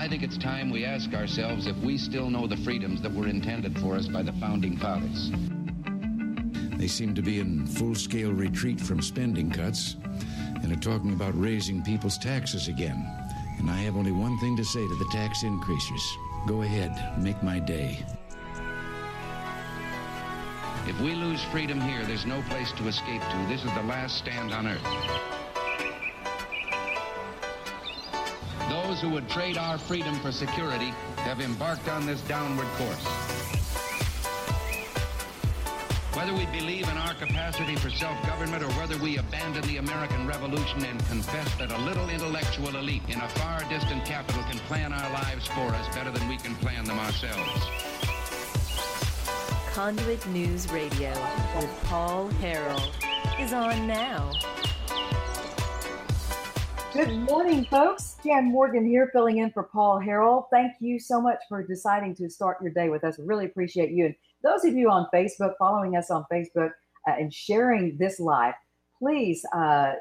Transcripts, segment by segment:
I think it's time we ask ourselves if we still know the freedoms that were intended for us by the Founding Fathers. They seem to be in full-scale retreat from spending cuts and are talking about raising people's taxes again. And I have only one thing to say to the tax increasers. Go ahead, make my day. If we lose freedom here, there's no place to escape to. This is the last stand on earth. Those who would trade our freedom for security have embarked on this downward course. Whether we believe in our capacity for self-government or whether we abandon the American Revolution and confess that a little intellectual elite in a far distant capital can plan our lives for us better than we can plan them ourselves. Conduit News Radio with Paul Harrell is on now. Good morning, folks. Jan Morgan here, filling in for Paul Harrell. Thank you so much for deciding to start your day with us. We really appreciate you. And those of you on Facebook, following us on Facebook and sharing this live, please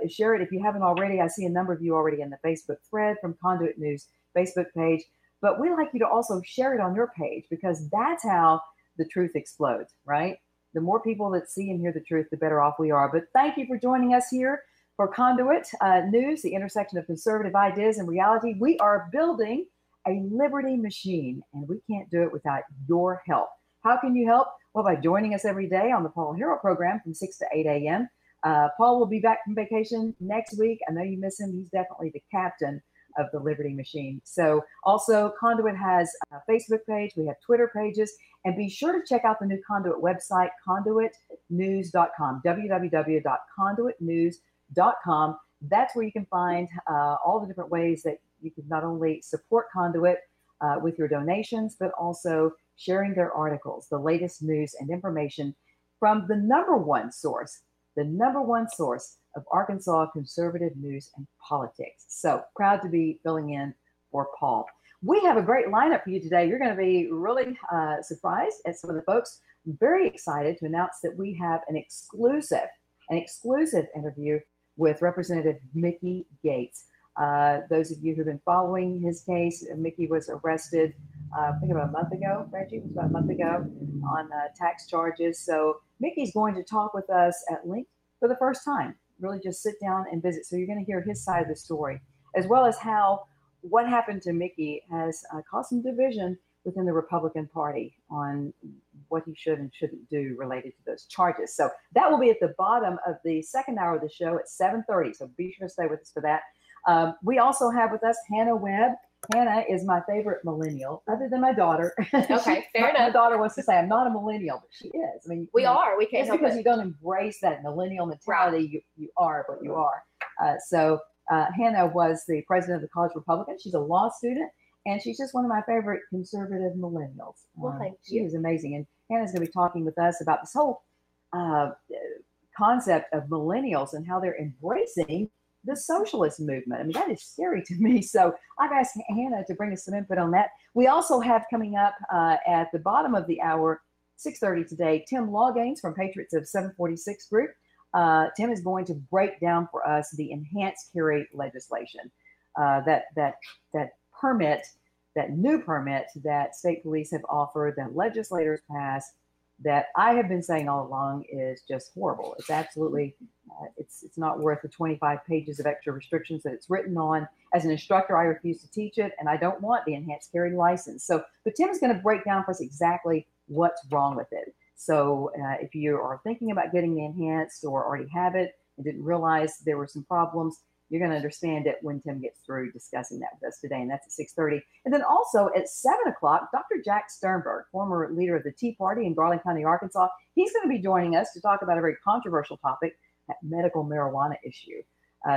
share it if you haven't already. I see a number of you already in the Facebook thread from Conduit News Facebook page. But we'd like you to also share it on your page, because that's how the truth explodes, right? The more people that see and hear the truth, the better off we are. But thank you for joining us here for Conduit News, the intersection of conservative ideas and reality. We are building a liberty machine, and we can't do it without your help. How can you help? Well, by joining us every day on the Paul Harrell program from 6 to 8 a.m. Paul will be back from vacation next week. I know you miss him. He's definitely the captain of the Liberty Machine. So also, Conduit has a Facebook page. We have Twitter pages. And be sure to check out the new Conduit website, conduitnews.com, www.conduitnews.com. That's where you can find all the different ways that you can not only support Conduit with your donations, but also sharing their articles, the latest news and information from the number one source of Arkansas conservative news and politics. So proud to be filling in for Paul. We have a great lineup for you today. You're going to be really surprised at some of the folks. I'm very excited to announce that we have an exclusive interview with Representative Mickey Gates. Those of you who've been following his case, Mickey was arrested, I think about a month ago, Reggie, it was about a month ago, on tax charges. So Mickey's going to talk with us at length for the first time, really just sit down and visit. So you're going to hear his side of the story, as well as how what happened to Mickey has caused some division within the Republican Party on what he should and shouldn't do related to those charges. So that will be at the bottom of the second hour of the show at 7:30. So be sure to stay with us for that. We also have with us Hannah Webb. Hannah is my favorite millennial, other than my daughter. Okay, fair enough. My daughter wants to say I'm not a millennial, but she is. I mean, we are. We can't help because it. you don't embrace that millennial mentality. You are what you are. So Hannah was the president of the College Republican. She's a law student, and she's just one of my favorite conservative millennials. Well, thank you. She is amazing. And Hannah's going to be talking with us about this whole concept of millennials and how they're embracing the socialist movement. I mean, that is scary to me. So I've asked Hannah to bring us some input on that. We also have coming up at the bottom of the hour, 6:30 today, Tim Lawgaines from Patriots of 746 Group. Tim is going to break down for us the enhanced carry legislation, that permit, that new permit that state police have offered, that legislators passed, that I have been saying all along is just horrible. It's absolutely, it's not worth the 25 pages of extra restrictions that it's written on. As an instructor, I refuse to teach it, and I don't want the enhanced carry license. So, but Tim is going to break down for us exactly what's wrong with it. So if you are thinking about getting the enhanced or already have it and didn't realize there were some problems, you're going to understand it when Tim gets through discussing that with us today, and that's at 6:30. And then also at 7 o'clock, Dr. Jack Sternberg, former leader of the Tea Party in Garland County, Arkansas, he's going to be joining us to talk about a very controversial topic, that medical marijuana issue.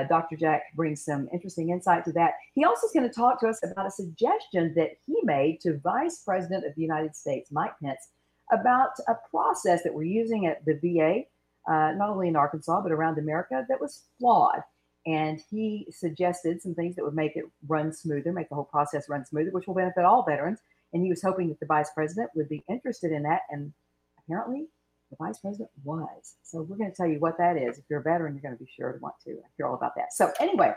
Dr. Jack brings some interesting insight to that. He also is going to talk to us about a suggestion that he made to Vice President of the United States, Mike Pence, about a process that we're using at the VA, not only in Arkansas, but around America, that was flawed. And he suggested some things that would make it run smoother, make the whole process run smoother, which will benefit all veterans. And he was hoping that the vice president would be interested in that. And apparently the vice president was. So we're going to tell you what that is. If you're a veteran, you're going to be sure to want to hear all about that. So anyway,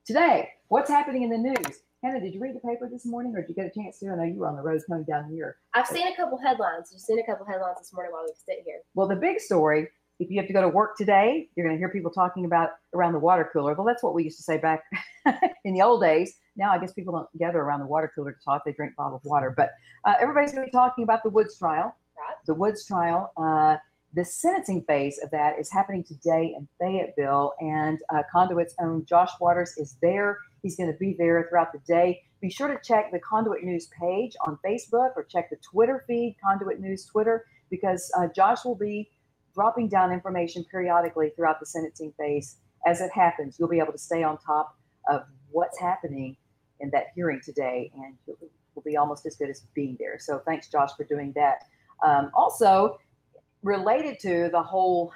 today, what's happening in the news? Hannah, did you read the paper this morning, or did you get a chance to? I know you were on the road coming down here. I've seen a couple headlines. Just seen a couple headlines this morning while we sit here. Well, the big story, if you have to go to work today, you're going to hear people talking about around the water cooler. Well, that's what we used to say back in the old days. Now, I guess people don't gather around the water cooler to talk. They drink bottled water. But everybody's going to be talking about the Woods trial. Right. The Woods trial. The sentencing phase of that is happening today in Fayetteville, and Conduit's own Josh Waters is there. He's going to be there throughout the day. Be sure to check the Conduit News page on Facebook or check the Twitter feed, Conduit News Twitter, because Josh will be dropping down information periodically throughout the sentencing phase as it happens. You'll be able to stay on top of what's happening in that hearing today, and will be almost as good as being there. So thanks, Josh, for doing that. Also, related to the whole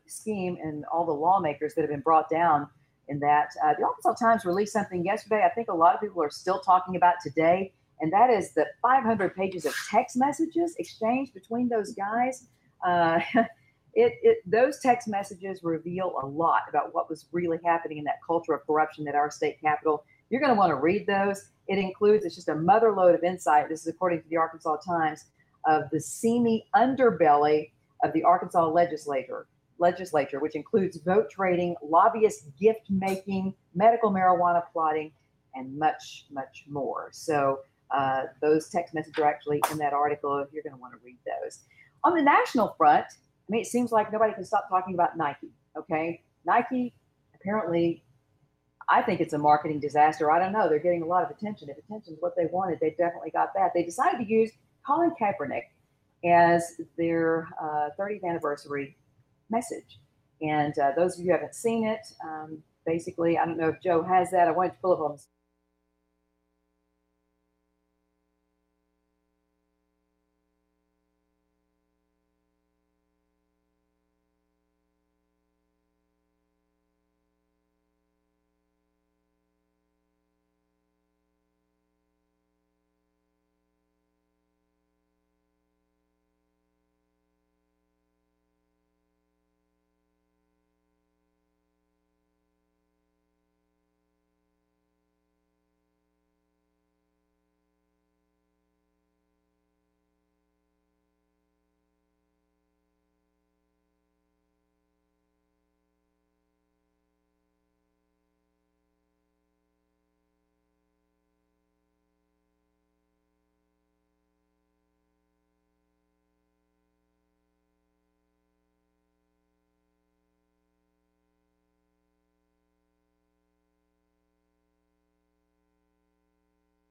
scheme and all the lawmakers that have been brought down in that, the Arkansas Times released something yesterday I think a lot of people are still talking about today, and that is the 500 pages of text messages exchanged between those guys. Those text messages reveal a lot about what was really happening in that culture of corruption at our state capitol. You're going to want to read those. It includes, it's just a mother lode of insight. This is according to the Arkansas Times, of the seamy underbelly of the Arkansas legislature, which includes vote trading, lobbyist gift making, medical marijuana plotting, and much, much more. So those text messages are actually in that article. You're going to want to read those. On the national front, I mean, it seems like nobody can stop talking about Nike. Okay, Nike, apparently, I think it's a marketing disaster. I don't know. They're getting a lot of attention. If attention is what they wanted, they definitely got that. They decided to use Colin Kaepernick as their 30th anniversary message. And those of you who haven't seen it, basically, I don't know if Joe has that. I wanted to pull up on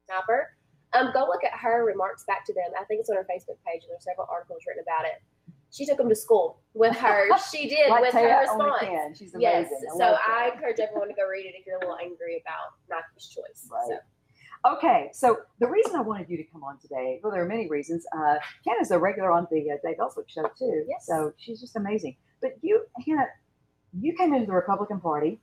Sniper. Go look at her remarks back to them. I think it's on her Facebook page, and there's several articles written about it. She took them to school with her. She did like with Taya her response. She's amazing. Yes. So I encourage everyone to go read it if you're a little angry about Nike's choice. Right. So. Okay, so the reason I wanted you to come on today, well, there are many reasons. Hannah's a regular on the Dave Ellswick show, too. Yes. So she's just amazing. But you, Hannah, you came into the Republican Party.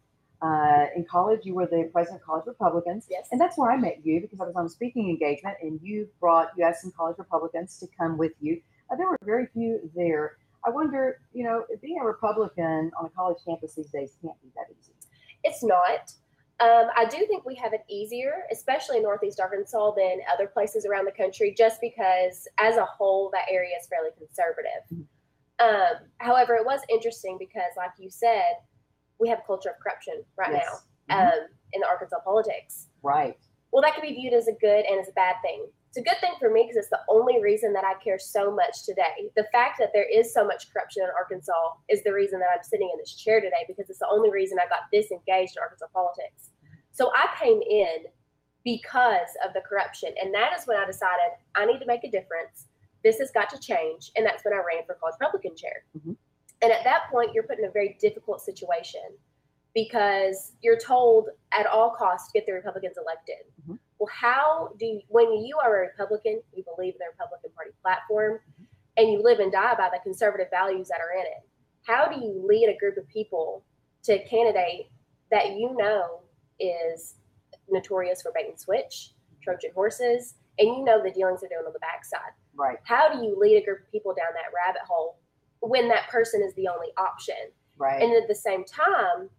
In college, you were the president of College Republicans. Yes. And that's where I met you, because I was on a speaking engagement, and you asked some college Republicans to come with you. There were very few there. I wonder, being a Republican on a college campus these days can't be that easy. It's not. I do think we have it easier, especially in Northeast Arkansas, than other places around the country, just because as a whole, that area is fairly conservative. Mm-hmm. However, it was interesting because, like you said, we have a culture of corruption right Yes. now in the Arkansas politics. Right. Well, that can be viewed as a good and as a bad thing. It's a good thing for me because it's the only reason that I care so much today. The fact that there is so much corruption in Arkansas is the reason that I'm sitting in this chair today, because it's the only reason I got this engaged in Arkansas politics. So I came in because of the corruption, and that is when I decided I need to make a difference. This has got to change, and that's when I ran for college Republican chair. Mm-hmm. And at that point, you're put in a very difficult situation because you're told at all costs to get the Republicans elected. Mm-hmm. Well, when you are a Republican, you believe in the Republican Party platform, mm-hmm. and you live and die by the conservative values that are in it, how do you lead a group of people to a candidate that you know is notorious for bait and switch, Trojan horses, and you know the dealings they're doing on the backside? Right. How do you lead a group of people down that rabbit hole when that person is the only option? Right. And at the same time,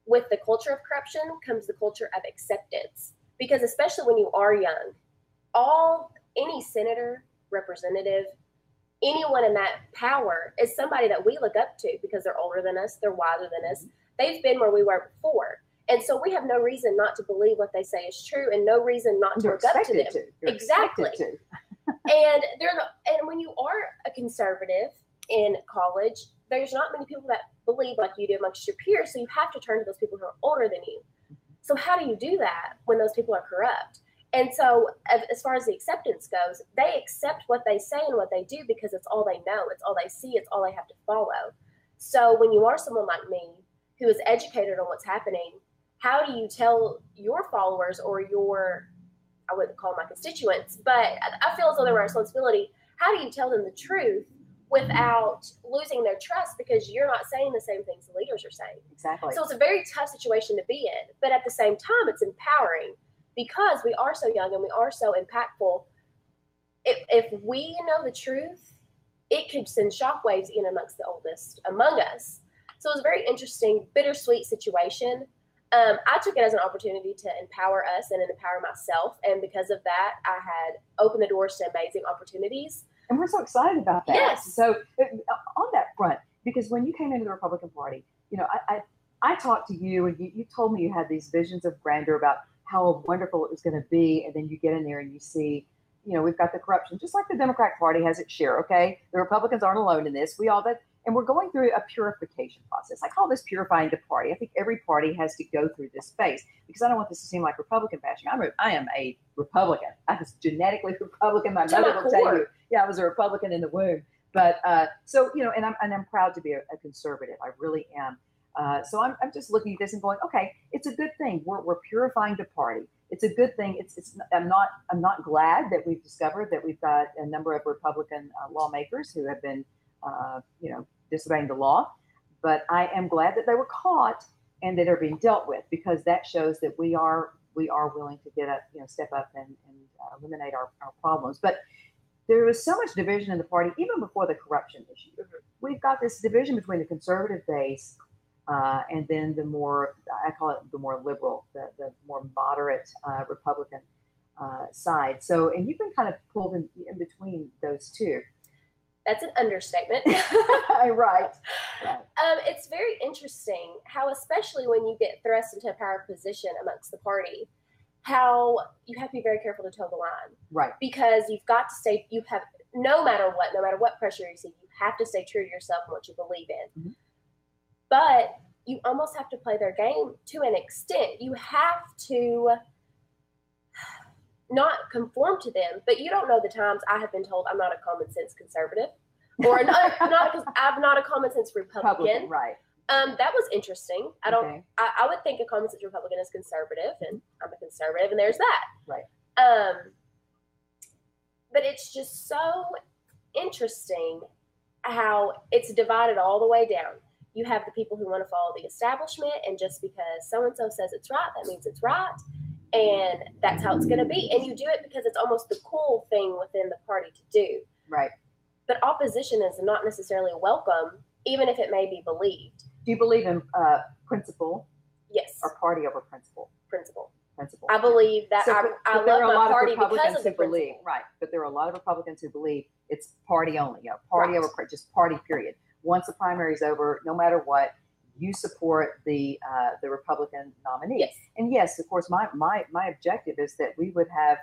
with the culture of corruption comes the culture of acceptance, Because especially when you are young, any senator, representative, anyone in that power is somebody that we look up to because they're older than us, they're wiser than us, they've been where we were before. And so we have no reason not to believe what they say is true and no reason not to look up to them. Exactly. And when you are a conservative in college, there's not many people that believe like you do amongst your peers, so you have to turn to those people who are older than you. So how do you do that when those people are corrupt? And so as far as the acceptance goes, they accept what they say and what they do because it's all they know, it's all they see, it's all they have to follow. So when you are someone like me who is educated on what's happening, how do you tell your followers or I wouldn't call them my constituents, but I feel as though they're my responsibility. How do you tell them the truth without losing their trust because you're not saying the same things the leaders are saying? Exactly. So it's a very tough situation to be in, but at the same time, it's empowering because we are so young and we are so impactful. If we know the truth, it could send shockwaves in amongst the oldest among us. So it was a very interesting, bittersweet situation. I took it as an opportunity to empower us and empower myself. And because of that, I had opened the doors to amazing opportunities. And we're so excited about that. Yes. So on that front, because when you came into the Republican Party, I talked to you and you told me you had these visions of grandeur about how wonderful it was going to be. And then you get in there and you see, we've got the corruption, just like the Democratic Party has its share. Okay. The Republicans aren't alone in this. And we're going through a purification process. I call this purifying the party. I think every party has to go through this phase because I don't want this to seem like Republican bashing. I am a Republican. I was genetically Republican. My mother will tell you, I was a Republican in the womb. But and I'm proud to be a conservative. I really am. So I'm just looking at this and going, okay, it's a good thing. We're purifying the party. It's a good thing. I'm not glad that we've discovered that we've got a number of Republican lawmakers who have been disobeying the law, but I am glad that they were caught and that they're being dealt with because that shows that we are willing to get up, step up and eliminate our problems. But there was so much division in the party even before the corruption issue. We've got this division between the conservative base and then the more, I call it the more liberal, the more moderate Republican side. So, and you've been kind of pulled in between those two. That's an understatement. Right. It's very interesting how, especially when you get thrust into a power position amongst the party, how you have to be very careful to toe the line. Right. Because you've got to stay, no matter what pressure you see, you have to stay true to yourself and what you believe in. Mm-hmm. But you almost have to play their game to an extent. You have to not conform to them, but you don't know the times I have been told I'm not a common sense conservative, or I'm not a common sense Republican. Right. That was interesting. I would think a common sense Republican is conservative, and I'm a conservative, and there's that. Right. But it's just so interesting how it's divided all the way down. You have the people who want to follow the establishment, and just because so-and-so says it's right, that means it's right. And that's how it's going to be. And you do it because it's almost the cool thing within the party to do. Right. But opposition is not necessarily welcome, even if it may be believed. Do you believe in principle? Yes. Or party over principle? Principle. Principle. I believe that I love my party because of the principle. Right. But there are a lot of Republicans who believe it's party only. Party over just party, period. Once the primary is over, no matter what, you support the Republican nominee. Yes. And yes, of course, my objective is that we would have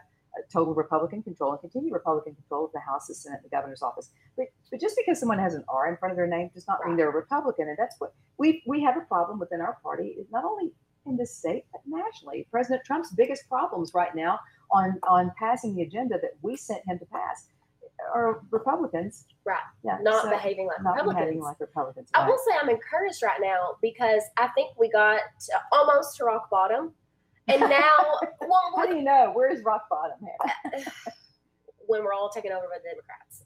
total Republican control and continue Republican control of the House, the Senate, the governor's office. But just because someone has an R in front of their name does not mean they're a Republican. And that's what we have a problem within our party, not only in this state, but nationally. President Trump's biggest problems right now on passing the agenda that we sent him to pass are Republicans. Right. Yeah. Not behaving like Republicans. Right. I will say I'm encouraged right now because I think we got almost to rock bottom. And now, how do you know? Where's rock bottom here? When we're all taken over by the Democrats.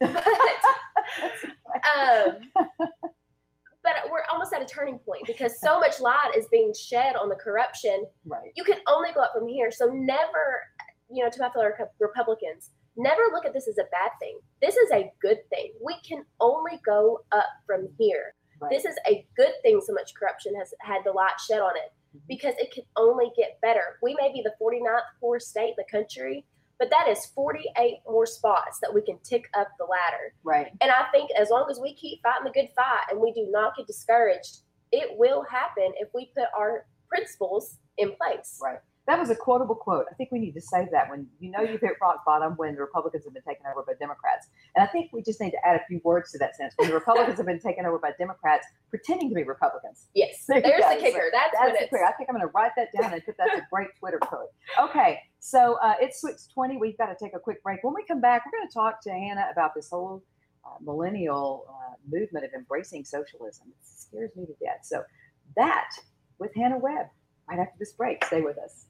But we're almost at a turning point because so much light is being shed on the corruption. Right. You can only go up from here. So never, to my fellow Republicans, never look at this as a bad thing. This is a good thing. We can only go up from here. Right. This is a good thing. So much corruption has had the light shed on it. because it can only get better. We may be the 49th poorest state in the country, but that is 48 more spots that we can tick up the ladder. Right. And I think as long as we keep fighting the good fight and we do not get discouraged, it will happen if we put our principles in place. Right. That was a quotable quote. I think we need to say that when you've hit rock bottom when the Republicans have been taken over by Democrats. And I think we just need to add a few words to that sentence. When the Republicans have been taken over by Democrats pretending to be Republicans. Yes. There's the kicker. That's the kicker. I think I'm going to write that down and put that's a great Twitter quote. Okay. So it's 6:20. We've got to take a quick break. When we come back, we're going to talk to Hannah about this whole millennial movement of embracing socialism. It scares me to death. So that with Hannah Webb right after this break. Stay with us.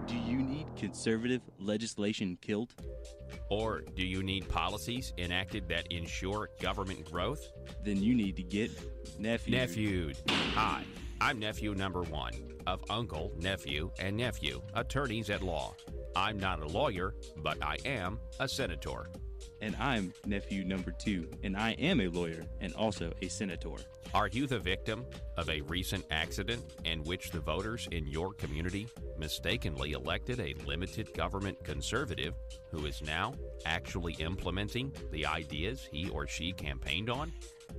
Do you need conservative legislation killed? Or do you need policies enacted that ensure government growth? Then you need to get Nephewed. Hi, I'm nephew number 1 of uncle, nephew, and nephew, attorneys at law. I'm not a lawyer, but I am a senator. And I'm nephew number 2, and I am a lawyer and also a senator. Are you the victim of a recent accident in which the voters in your community mistakenly elected a limited government conservative who is now actually implementing the ideas he or she campaigned on?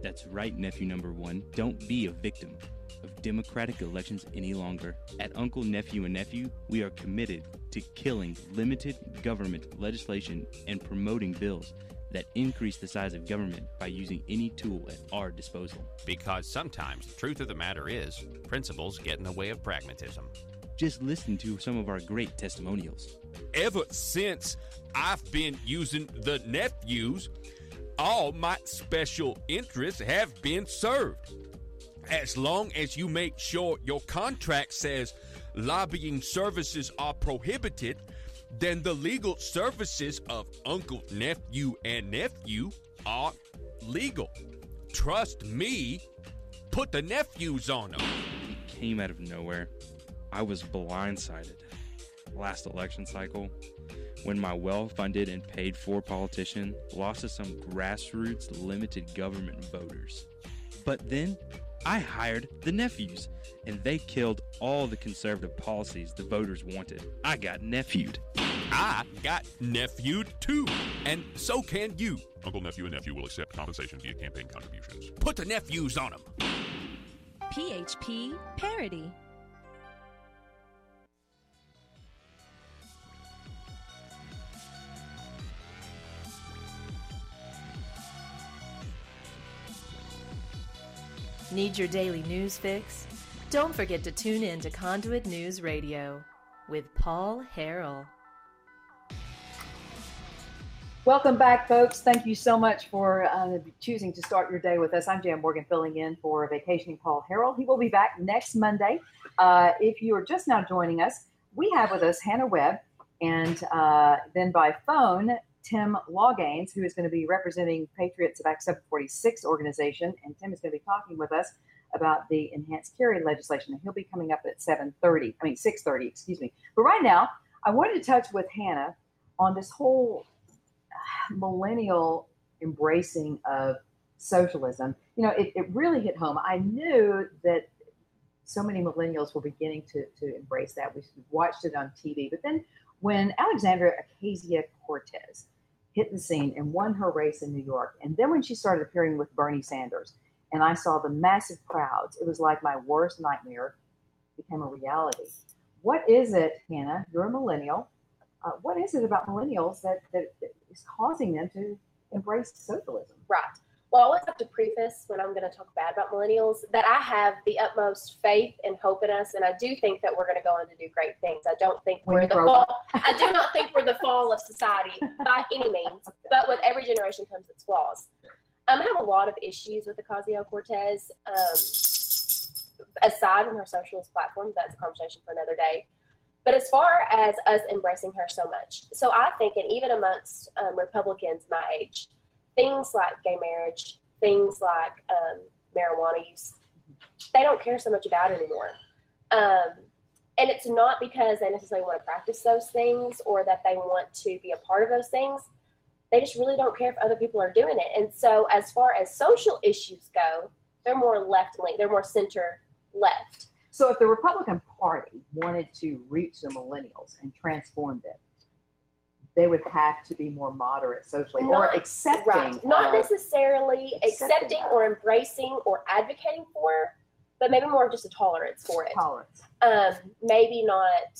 That's right, nephew number 1. Don't be a victim of democratic elections any longer. At Uncle, Nephew, and Nephew, we are committed to killing limited government legislation and promoting bills that increase the size of government by using any tool at our disposal. Because sometimes the truth of the matter is, principles get in the way of pragmatism. Just listen to some of our great testimonials. Ever since I've been using the nephews, all my special interests have been served. As long as you make sure your contract says lobbying services are prohibited, then the legal services of uncle, nephew, and nephew are legal. Trust me, put the nephews on them. It came out of nowhere. I was blindsided last election cycle when my well-funded and paid-for politician lost to some grassroots limited government voters. But then I hired the nephews, and they killed all the conservative policies the voters wanted. I got nephewed. I got nephewed too, and so can you. Uncle, nephew, and nephew will accept compensation via campaign contributions. Put the nephews on them. PHP Parody. Need your daily news fix? Don't forget to tune in to Conduit News Radio with Paul Harrell. Welcome back, folks. Thank you so much for choosing to start your day with us. I'm Jan Morgan, filling in for vacationing Paul Harrell. He will be back next Monday. If you are just now joining us, we have with us Hannah Webb, and then by phone, Tim Lawgaines, who is going to be representing Patriots of Act 746 organization. And Tim is going to be talking with us about the enhanced carry legislation. And he'll be coming up at 6:30, excuse me. But right now, I wanted to touch with Hannah on this whole millennial embracing of socialism. You know, it really hit home. I knew that so many millennials were beginning to embrace that. We watched it on TV. But then when Alexandria Ocasio-Cortez hit the scene and won her race in New York, and then when she started appearing with Bernie Sanders, and I saw the massive crowds, it was like my worst nightmare became a reality. What is it, Hannah? You're a millennial. What is it about millennials that is causing them to embrace socialism? Right. Well, I always have to preface when I'm going to talk bad about millennials that I have the utmost faith and hope in us, and I do think that we're going to go on to do great things. I don't think we're the fall. I do not think we're the fall of society by any means, but with every generation comes its flaws. I have a lot of issues with Ocasio-Cortez. Aside from her socialist platform, that's a conversation for another day. But as far as us embracing her so much, so I think, and even amongst Republicans my age, things like gay marriage, things like marijuana use, they don't care so much about anymore. And it's not because they necessarily want to practice those things or that they want to be a part of those things. They just really don't care if other people are doing it. And so as far as social issues go, they're more left-leaning, they're more center-left. So if the Republican Party wanted to reach the millennials and transform them, they would have to be more moderate socially or accepting. Right. Not necessarily accepting or embracing or advocating for, but maybe more just a tolerance for it. Tolerance. Maybe not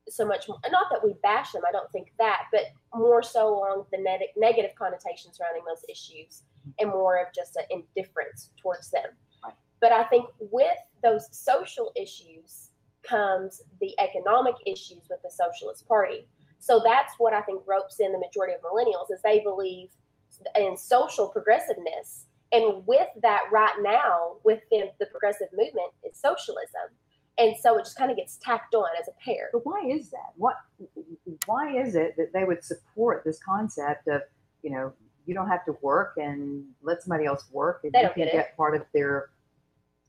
so much, not that we bash them, I don't think that, but more so along the negative connotations surrounding those issues and more of just an indifference towards them. Right. But I think with those social issues comes the economic issues with the Socialist Party. So that's what I think ropes in the majority of millennials is they believe in social progressiveness. And with that right now, within the progressive movement, is socialism. And so it just kind of gets tacked on as a pair. But why is that? Why is it that they would support this concept of, you don't have to work and let somebody else work and you can get part of their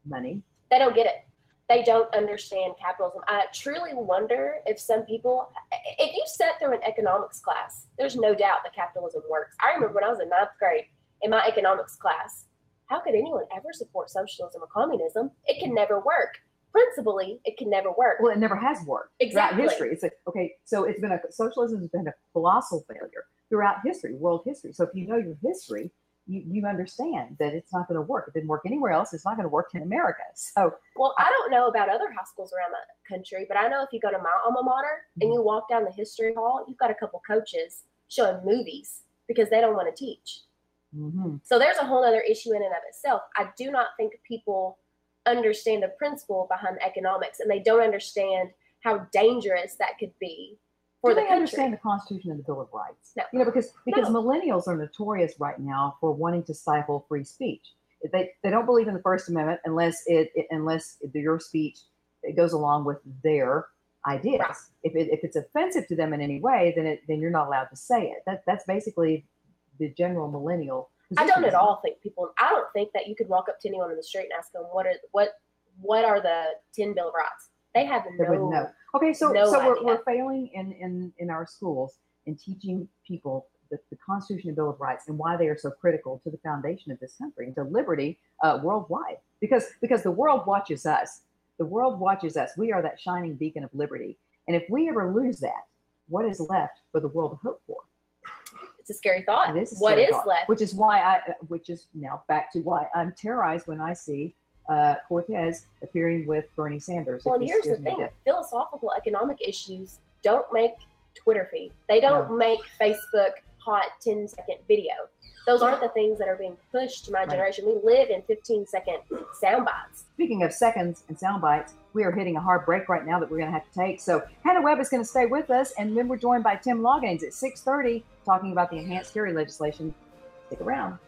money? They don't get it. They don't understand capitalism. I truly wonder if some people, if you sat through an economics class, there's no doubt that capitalism works. I remember when I was in 9th grade in my economics class, how could anyone ever support socialism or communism? It can never work. Principally, it can never work. Well, it never has worked exactly. Throughout history. It's like, okay, so socialism has been a colossal failure throughout history, world history. So if you know your history, you understand that it's not going to work. It didn't work anywhere else. It's not going to work in America. So, well, I don't know about other high schools around the country, but I know if you go to my alma mater and you walk down the history hall, you've got a couple coaches showing movies because they don't want to teach. Mm-hmm. So there's a whole other issue in and of itself. I do not think people understand the principle behind economics, and they don't understand how dangerous that could be. Do they understand the Constitution and the Bill of Rights? No. Because millennials are notorious right now for wanting to stifle free speech. They don't believe in the First Amendment unless your speech goes along with their ideas. Right. If it's offensive to them in any way, then you're not allowed to say it. That's basically the general millennial position. I don't at all think I don't think that you could walk up to anyone in the street and ask them what are the 10 Bill of Rights. They have They wouldn't know. Okay, so idea. we're failing in our schools in teaching people the Constitution and Bill of Rights and why they are so critical to the foundation of this country and to liberty worldwide. Because the world watches us. The world watches us. We are that shining beacon of liberty. And if we ever lose that, what is left for the world to hope for? It's a scary thought. It is a what scary is thought, left? Which is now back to why I'm terrorized when I see Cortez appearing with Bernie Sanders. Well, and here's the thing. Philosophical economic issues don't make Twitter feed. They don't make Facebook hot 10-second video. Those aren't the things that are being pushed to my generation. We live in 15-second sound bites. Speaking of seconds and sound bites, we are hitting a hard break right now that we're going to have to take. So Hannah Webb is going to stay with us, and then we're joined by Tim Loggins at 6:30 talking about the enhanced carry legislation. Stick around.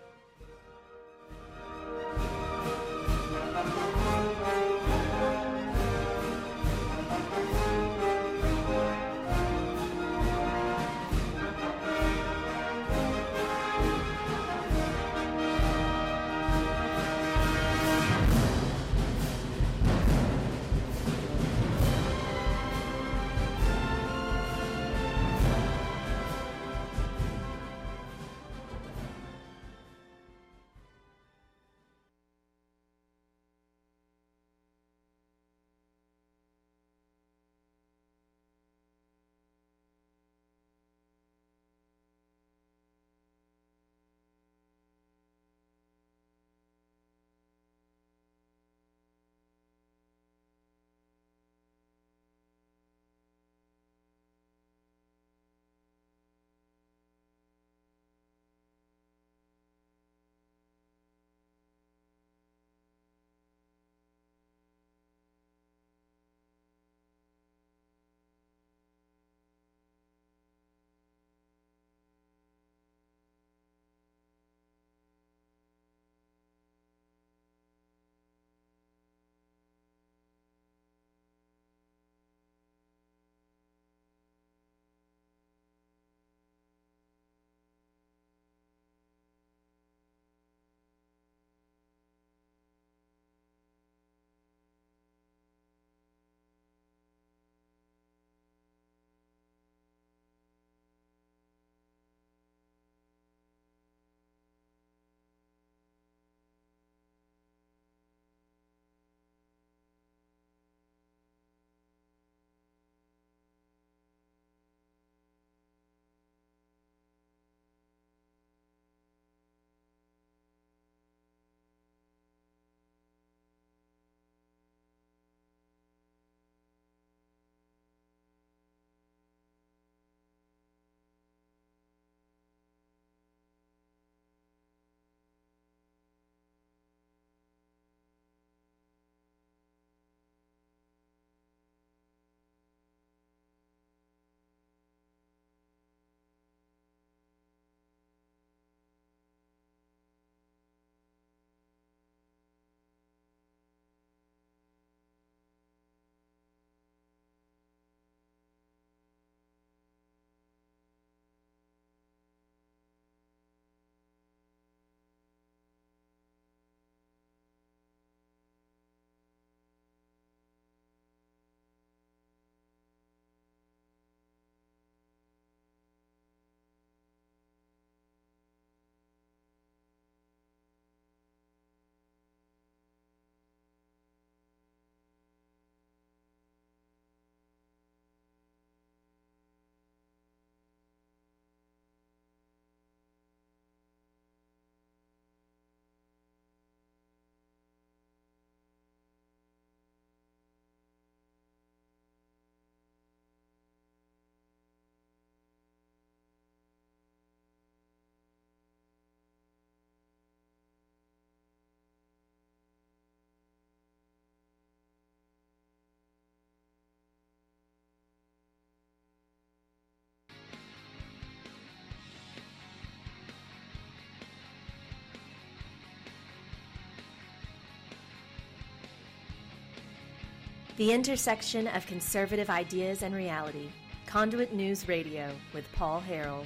The intersection of conservative ideas and reality. Conduit News Radio with Paul Harrell.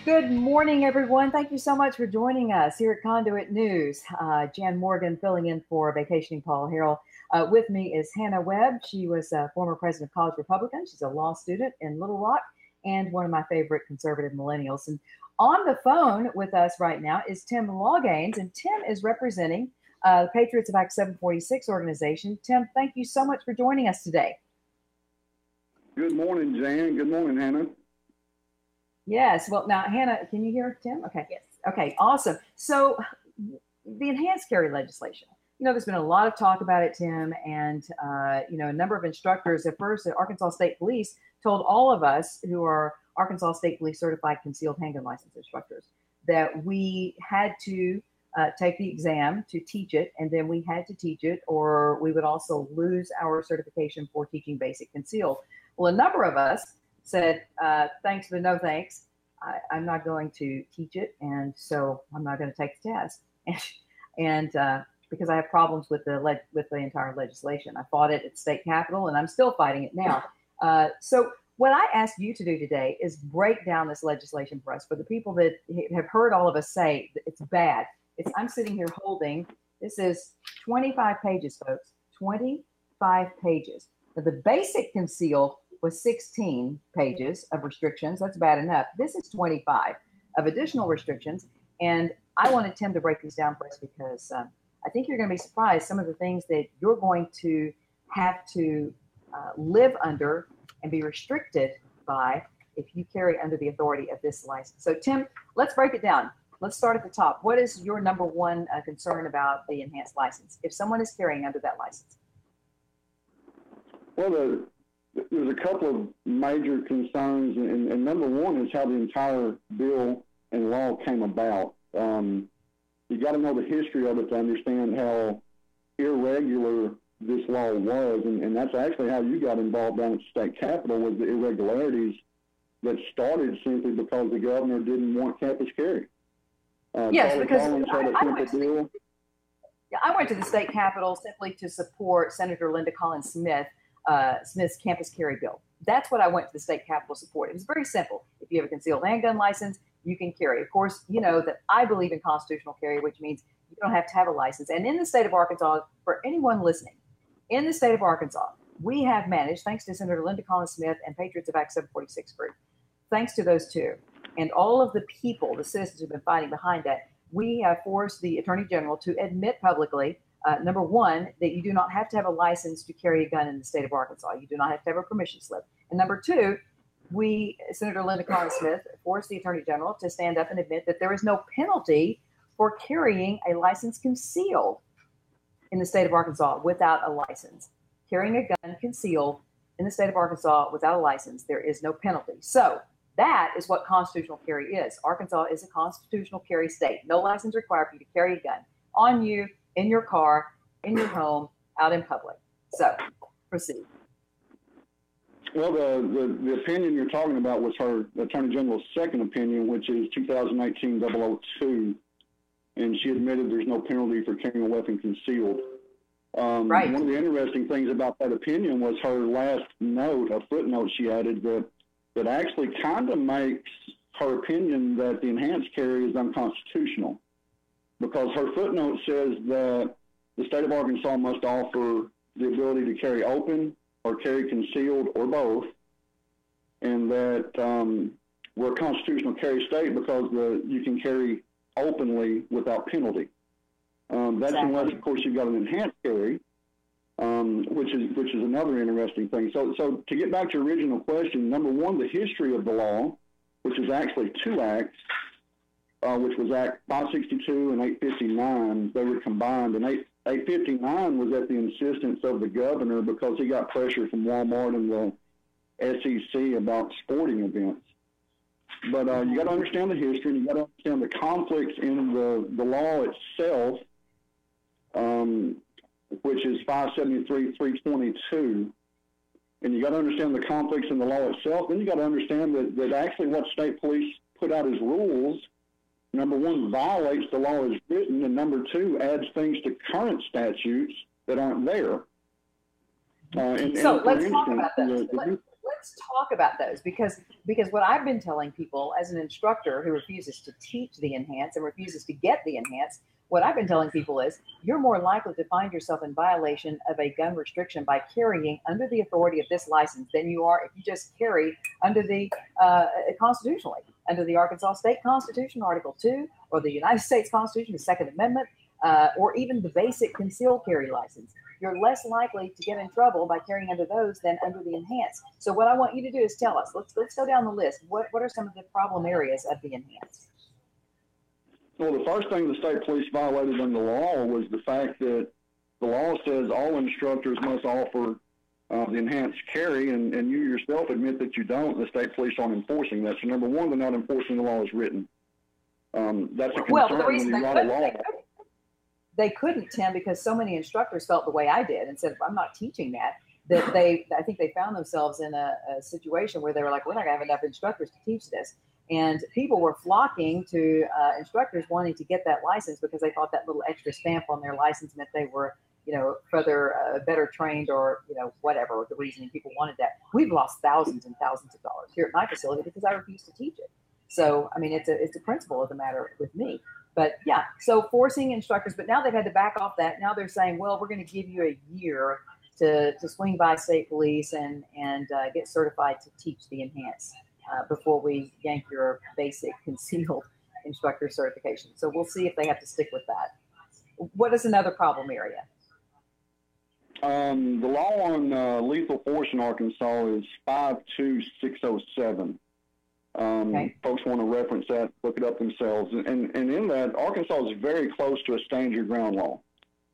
Good morning, everyone. Thank you so much for joining us here at Conduit News. Jan Morgan filling in for vacationing Paul Harrell. With me is Hannah Webb. She was a former president of College Republican. She's a law student in Little Rock and one of my favorite conservative millennials. And on the phone with us right now is Tim Lawgaines, and Tim is representing the Patriots of Act 746 organization. Tim, thank you so much for joining us today. Good morning, Jan. Good morning, Hannah. Yes. Well, now, Hannah, can you hear Tim? Okay. Yes. Okay, awesome. So the enhanced carry legislation, there's been a lot of talk about it, Tim, and, a number of instructors at first at Arkansas State Police told all of us who are Arkansas State Police certified concealed handgun license instructors that we had to take the exam to teach it, and then we had to teach it, or we would also lose our certification for teaching basic concealed. Well, a number of us said, thanks, but no thanks. I'm not going to teach it, and so I'm not going to take the test. And because I have problems with the entire legislation. I fought it at state capitol, and I'm still fighting it now. So what I asked you to do today is break down this legislation for us, for the people that have heard all of us say that it's bad. I'm sitting here holding, this is 25 pages, folks, 25 pages. Now, the basic concealed was 16 pages of restrictions. That's bad enough. This is 25 of additional restrictions. And I wanted Tim to break these down for us because I think you're going to be surprised some of the things that you're going to have to live under and be restricted by if you carry under the authority of this license. So Tim, let's break it down. Let's start at the top. What is your number one concern about the enhanced license if someone is carrying under that license? Well, there's a couple of major concerns, and number one is how the entire bill and law came about. You got to know the history of it to understand how irregular this law was, and that's actually how you got involved down at the state capitol, was the irregularities that started simply because the governor didn't want campus carry. Yes, because I went to the state capitol simply to support Senator Linda Collins Smith's campus carry bill. That's what I went to the state capitol to support. It was very simple. If you have a concealed handgun license, you can carry. Of course, you know that I believe in constitutional carry, which means you don't have to have a license. And in the state of Arkansas, for anyone listening, in the state of Arkansas, we have managed, thanks to Senator Linda Collins Smith and Patriots of Act 746 group, thanks to those two, and all of the people, the citizens who've been fighting behind that, we have forced the Attorney General to admit publicly, number one, that you do not have to have a license to carry a gun in the state of Arkansas. You do not have to have a permission slip. And number two, Senator Linda Collins Smith, forced the Attorney General to stand up and admit that there is no penalty for carrying a license concealed in the state of Arkansas without a license. Carrying a gun concealed in the state of Arkansas without a license, there is no penalty. So that is what constitutional carry is. Arkansas is a constitutional carry state. No license required for you to carry a gun on you, in your car, in your home, out in public. So proceed. Well, the opinion you're talking about was her Attorney General's second opinion, which is 2018-002, and she admitted there's no penalty for carrying a weapon concealed. Right. One of the interesting things about that opinion was her last note, a footnote she added that actually kind of makes her opinion that the enhanced carry is unconstitutional, because her footnote says that the state of Arkansas must offer the ability to carry open or carry concealed or both, and that we're a constitutional carry state because you can carry openly without penalty. That's exactly. Unless, of course, you've got an enhanced carry, which is another interesting thing. So to get back to your original question, number one, the history of the law, which is actually two acts, which was Act 562 and 859. They were combined, and 859 was at the insistence of the governor because he got pressure from Walmart and the SEC about sporting events. But you got to understand the history, and you got to understand the conflicts in the law itself, which is 573-322. And you got to understand the conflicts in the law itself. Then you got to understand that actually what state police put out as rules number one, violates the law as written, and number two, adds things to current statutes that aren't there. So let's talk about those. Let's talk about those because what I've been telling people as an instructor who refuses to teach the enhance and refuses to get the enhance, what I've been telling people is you're more likely to find yourself in violation of a gun restriction by carrying under the authority of this license than you are if you just carry under the constitutionally, under the Arkansas State Constitution, Article 2, or the United States Constitution, the Second Amendment, or even the basic concealed carry license. You're less likely to get in trouble by carrying under those than under the enhanced. So what I want you to do is tell us, let's go down the list. What are some of the problem areas of the enhanced? Well, the first thing the state police violated in the law was the fact that the law says all instructors must offer the enhanced carry, and you yourself admit that you don't. The state police aren't enforcing that. So number one, they're not enforcing the law as written. That's a concern the reason when you write a law. They couldn't, Tim, because so many instructors felt the way I did and said, I'm not teaching that. I think they found themselves in a situation where they were like, we're not going to have enough instructors to teach this. And people were flocking to instructors wanting to get that license because they thought that little extra stamp on their license meant they were, further better trained or, whatever the reasoning people wanted that. We've lost thousands and thousands of dollars here at my facility because I refuse to teach it. So, I mean, it's a principle of the matter with me. But yeah, so forcing instructors, but now they've had to back off that. Now they're saying, well, we're going to give you a year to swing by state police and get certified to teach the enhanced before we yank your basic concealed instructor certification. So we'll see if they have to stick with that. What is another problem area? The law on lethal force in Arkansas is 52607. Okay. Folks want to reference that, look it up themselves. And in that, Arkansas is very close to a stand your ground law.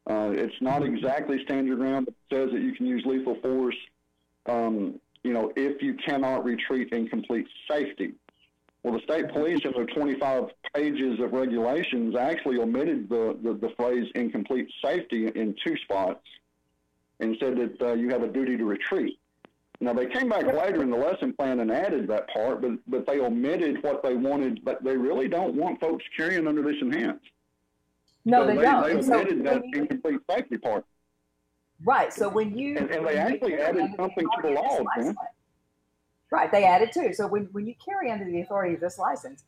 It's not exactly stand your ground, but it says that you can use lethal force, if you cannot retreat in complete safety. Well, the state police in their 25 pages of regulations actually omitted the phrase in complete safety in two spots and said that you have a duty to retreat. Now, they came back later in the lesson plan and added that part, but they omitted what they wanted, but they really don't want folks carrying under this enhanced. No, so they don't. They omitted that incomplete safety part. Right, so when you... And they actually added something to the law, man. Right, they added too. So when you carry under the authority of this license,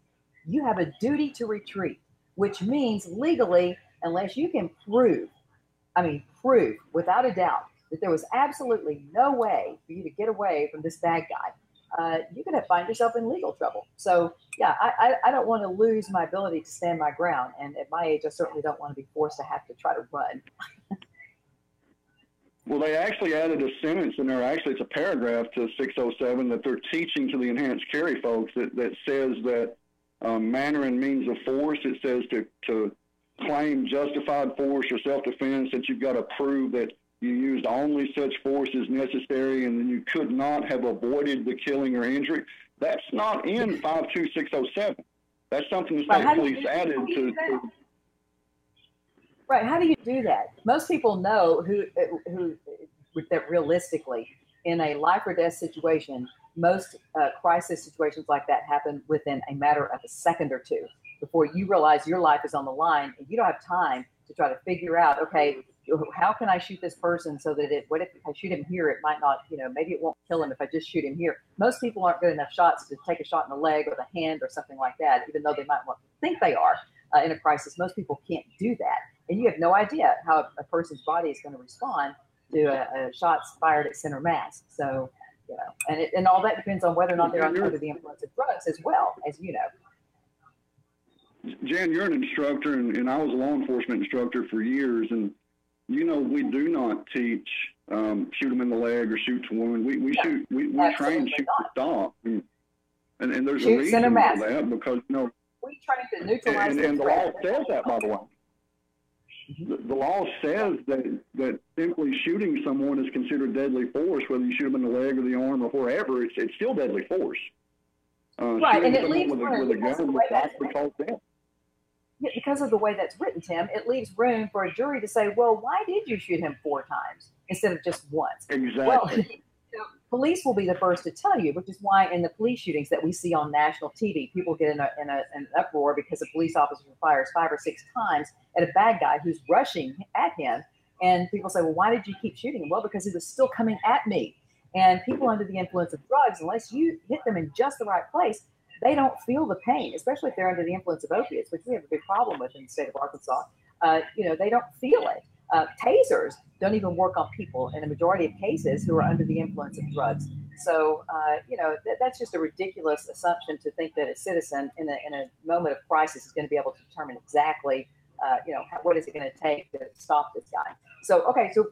you have a duty to retreat, which means legally, unless you can prove without a doubt, that there was absolutely no way for you to get away from this bad guy, you could find yourself in legal trouble. So, yeah, I don't want to lose my ability to stand my ground. And at my age, I certainly don't want to be forced to have to try to run. Well, they actually added a sentence in there. Actually, it's a paragraph to 607 that they're teaching to the enhanced carry folks that says that manner and means of force. It says to claim justified force or self-defense, that you've got to prove that you used only such force as necessary, and then you could not have avoided the killing or injury. That's not in 52607. That's something the state police added to. Right. How do you do that? Most people know who that realistically, in a life or death situation, most crisis situations like that happen within a matter of a second or two before you realize your life is on the line, and you don't have time to try to figure out, okay, how can I shoot this person so that what if I shoot him here, it might not, maybe it won't kill him if I just shoot him here. Most people aren't good enough shots to take a shot in the leg or the hand or something like that, even though they might want to think they are in a crisis. Most people can't do that. And you have no idea how a person's body is going to respond to a shots fired at center mass. So, and all that depends on whether or not they're under the influence of drugs as well, as you know. Jan, you're an instructor, and I was a law enforcement instructor for years, and we do not teach shoot them in the leg or shoot to women. We train shoot to stop, and there's a reason for that because we train to neutralize and the law says that, by the way. The law says that simply shooting someone is considered deadly force, whether you shoot them in the leg or the arm or wherever. It's still deadly force. Right, and it leaves room because of the way that's written, Tim. It leaves room for a jury to say, "Well, why did you shoot him 4 times instead of just once?" Exactly. Well, police will be the first to tell you, which is why in the police shootings that we see on national TV, people get in an uproar because a police officer fires 5 or 6 times at a bad guy who's rushing at him. And people say, well, why did you keep shooting him? Well, because he was still coming at me. And people under the influence of drugs, unless you hit them in just the right place, they don't feel the pain, especially if they're under the influence of opiates, which we have a big problem with in the state of Arkansas. They don't feel it. Tasers don't even work on people in a majority of cases who are under the influence of drugs. So, that's just a ridiculous assumption to think that a citizen in a moment of crisis is going to be able to determine exactly, what is it going to take to stop this guy. So, okay, so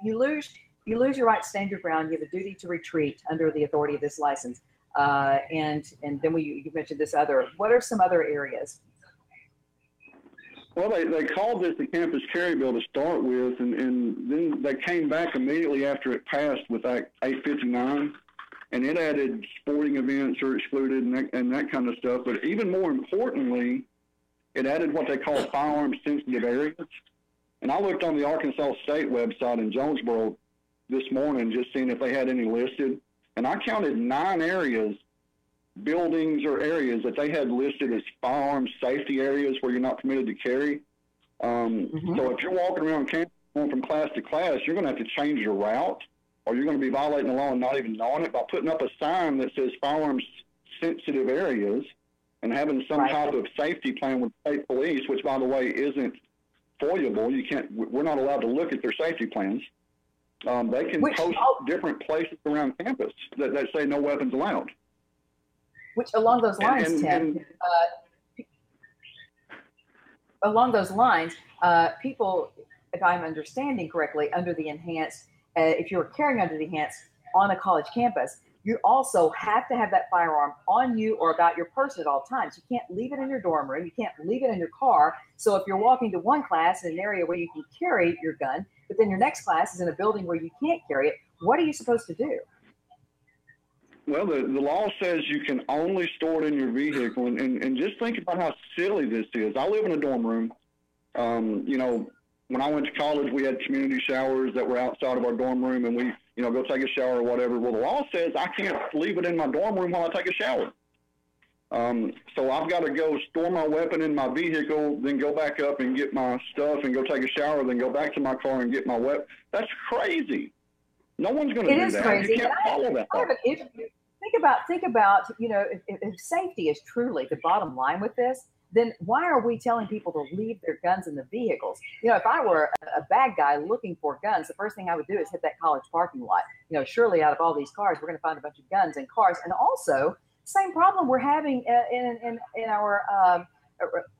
you lose your right to stand your ground. You have a duty to retreat under the authority of this license. And then you mentioned this other. What are some other areas? Well, they called this the campus carry bill to start with, and then they came back immediately after it passed with Act 859, and it added sporting events are excluded and that kind of stuff. But even more importantly, it added what they call firearms-sensitive areas. And I looked on the Arkansas State website in Jonesboro this morning just seeing if they had any listed, and I counted 9 areas, buildings or areas that they had listed as firearms safety areas where you're not permitted to carry. So if you're walking around campus going from class to class, you're going to have to change your route, or you're going to be violating the law and not even knowing it by putting up a sign that says firearms sensitive areas and having some type of safety plan with state police, which by the way isn't foiable. We're not allowed to look at their safety plans. They can post different places around campus that say no weapons allowed. Which along those lines, Tim, people, if I'm understanding correctly, under the enhanced, if you're carrying under the enhanced on a college campus, you also have to have that firearm on you or about your person at all times. You can't leave it in your dorm room. You can't leave it in your car. So if you're walking to one class in an area where you can carry your gun, but then your next class is in a building where you can't carry it, what are you supposed to do? Well, the law says you can only store it in your vehicle, and just think about how silly this is. I live in a dorm room. When I went to college, we had community showers that were outside of our dorm room, and we, go take a shower or whatever. Well, the law says I can't leave it in my dorm room while I take a shower. So I've got to go store my weapon in my vehicle, then go back up and get my stuff and go take a shower, then go back to my car and get my weapon. That's crazy. No one's going to do that. It is crazy. You can't follow that. Think about, if safety is truly the bottom line with this, then why are we telling people to leave their guns in the vehicles? If I were a bad guy looking for guns, the first thing I would do is hit that college parking lot. Surely out of all these cars, we're going to find a bunch of guns in cars. And also, same problem we're having in our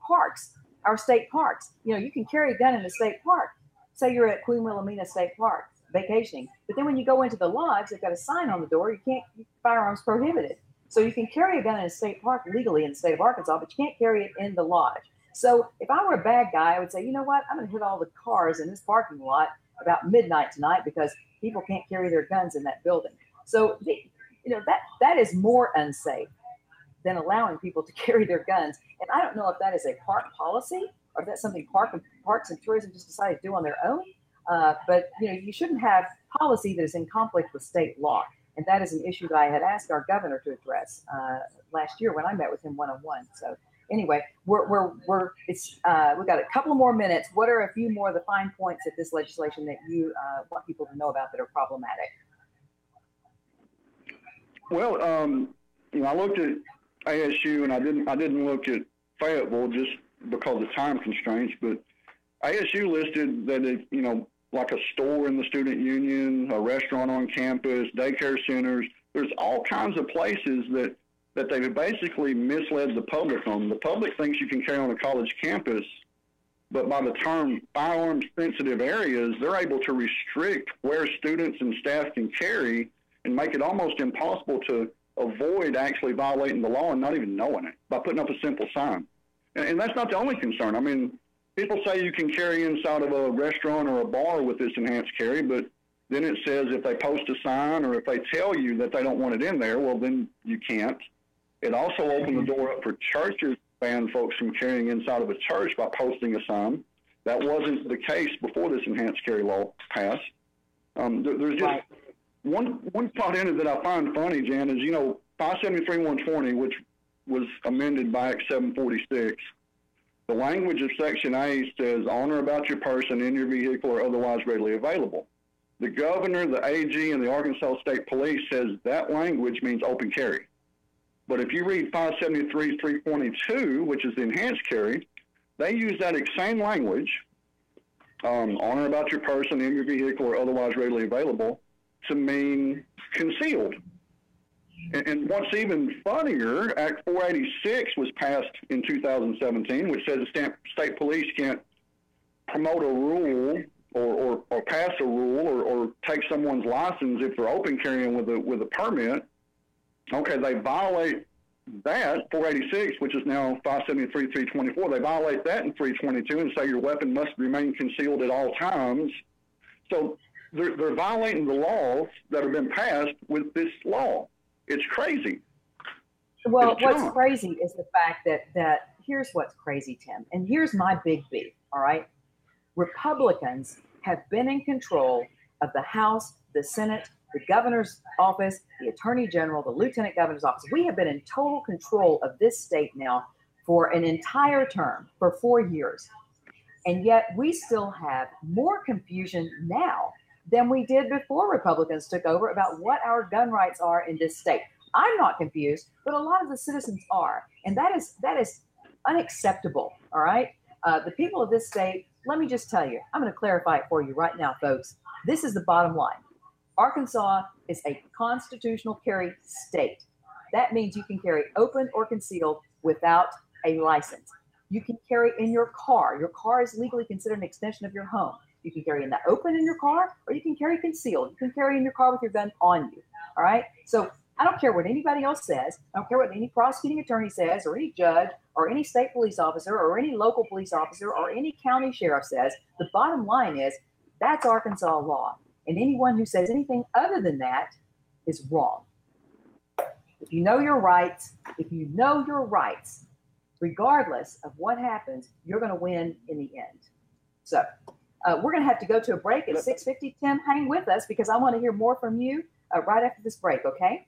parks, our state parks. You can carry a gun in a state park. Say you're at Queen Wilhelmina State Park vacationing, but then when you go into the lodge, they've got a sign on the door, firearms prohibited. So you can carry a gun in a state park legally in the state of Arkansas, but you can't carry it in the lodge. So if I were a bad guy, I would say, you know what, I'm going to hit all the cars in this parking lot about midnight tonight because people can't carry their guns in that building. So that is more unsafe than allowing people to carry their guns. And I don't know if that is a park policy or if that's something parks and tourism just decided to do on their own. But you shouldn't have policy that is in conflict with state law, and that is an issue that I had asked our governor to address last year when I met with him one-on-one. So anyway, we've got a couple more minutes. What are a few more of the fine points of this legislation that you want people to know about that are problematic? Well, I looked at ASU and I didn't look at Fayetteville just because of time constraints, but ASU listed that it, like a store in the student union, a restaurant on campus, daycare centers. There's all kinds of places that they've basically misled the public on. The public thinks you can carry on a college campus, but by the term firearms sensitive areas, they're able to restrict where students and staff can carry and make it almost impossible to avoid actually violating the law and not even knowing it by putting up a simple sign. And that's not the only concern. I mean, people say you can carry inside of a restaurant or a bar with this enhanced carry, but then it says if they post a sign or if they tell you that they don't want it in there, well, then you can't. It also opened the door up for churches to ban folks from carrying inside of a church by posting a sign. That wasn't the case before this enhanced carry law passed. There's just one part in it that I find funny, Jan, is 573-120, which was amended by Act 746. The language of Section A says, "On or about your person, in your vehicle, or otherwise readily available." The governor, the AG, and the Arkansas State Police says that language means open carry. But if you read 573-322, which is the enhanced carry, they use that same language, on or about your person, in your vehicle, or otherwise readily available, to mean concealed. And what's even funnier, Act 486 was passed in 2017, which says the state police can't promote a rule or pass a rule or take someone's license if they're open carrying with a permit. Okay, they violate that, 486, which is now 573-324. They violate that in 322 and say your weapon must remain concealed at all times. So they're violating the laws that have been passed with this law. It's crazy. Well, what's crazy is the fact that here's what's crazy, Tim, and here's my big beef, all right? Republicans have been in control of the House, the Senate, the governor's office, the attorney general, the lieutenant governor's office. We have been in total control of this state now for an entire term, for 4 years. And yet we still have more confusion now than we did before Republicans took over about what our gun rights are in this state. I'm not confused, but a lot of the citizens are. And that is unacceptable, all right? The people of this state, let me just tell you, I'm going to clarify it for you right now, folks. This is the bottom line. Arkansas is a constitutional carry state. That means you can carry open or concealed without a license. You can carry in your car. Your car is legally considered an extension of your home. You can carry in the open in your car, or you can carry concealed. You can carry in your car with your gun on you. All right? So I don't care what anybody else says. I don't care what any prosecuting attorney says, or any judge, or any state police officer, or any local police officer, or any county sheriff says. The bottom line is that's Arkansas law. And anyone who says anything other than that is wrong. If you know your rights, regardless of what happens, you're going to win in the end. So we're going to have to go to a break at 6:50. Tim, hang with us because I want to hear more from you right after this break, okay?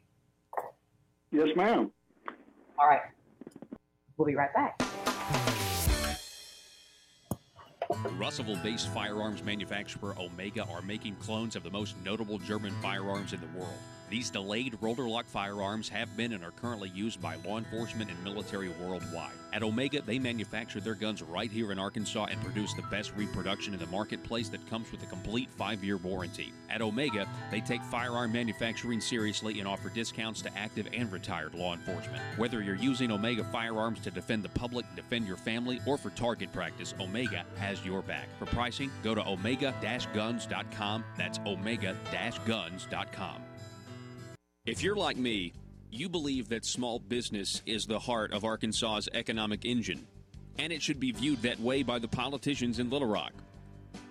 Yes, ma'am. All right. We'll be right back. Russellville-based firearms manufacturer Omega are making clones of the most notable German firearms in the world. These delayed rotor-lock firearms have been and are currently used by law enforcement and military worldwide. At Omega, they manufacture their guns right here in Arkansas and produce the best reproduction in the marketplace that comes with a complete 5-year warranty. At Omega, they take firearm manufacturing seriously and offer discounts to active and retired law enforcement. Whether you're using Omega firearms to defend the public, defend your family, or for target practice, Omega has your back. For pricing, go to omega-guns.com. That's omega-guns.com. If you're like me, you believe that small business is the heart of Arkansas's economic engine, and it should be viewed that way by the politicians in Little Rock.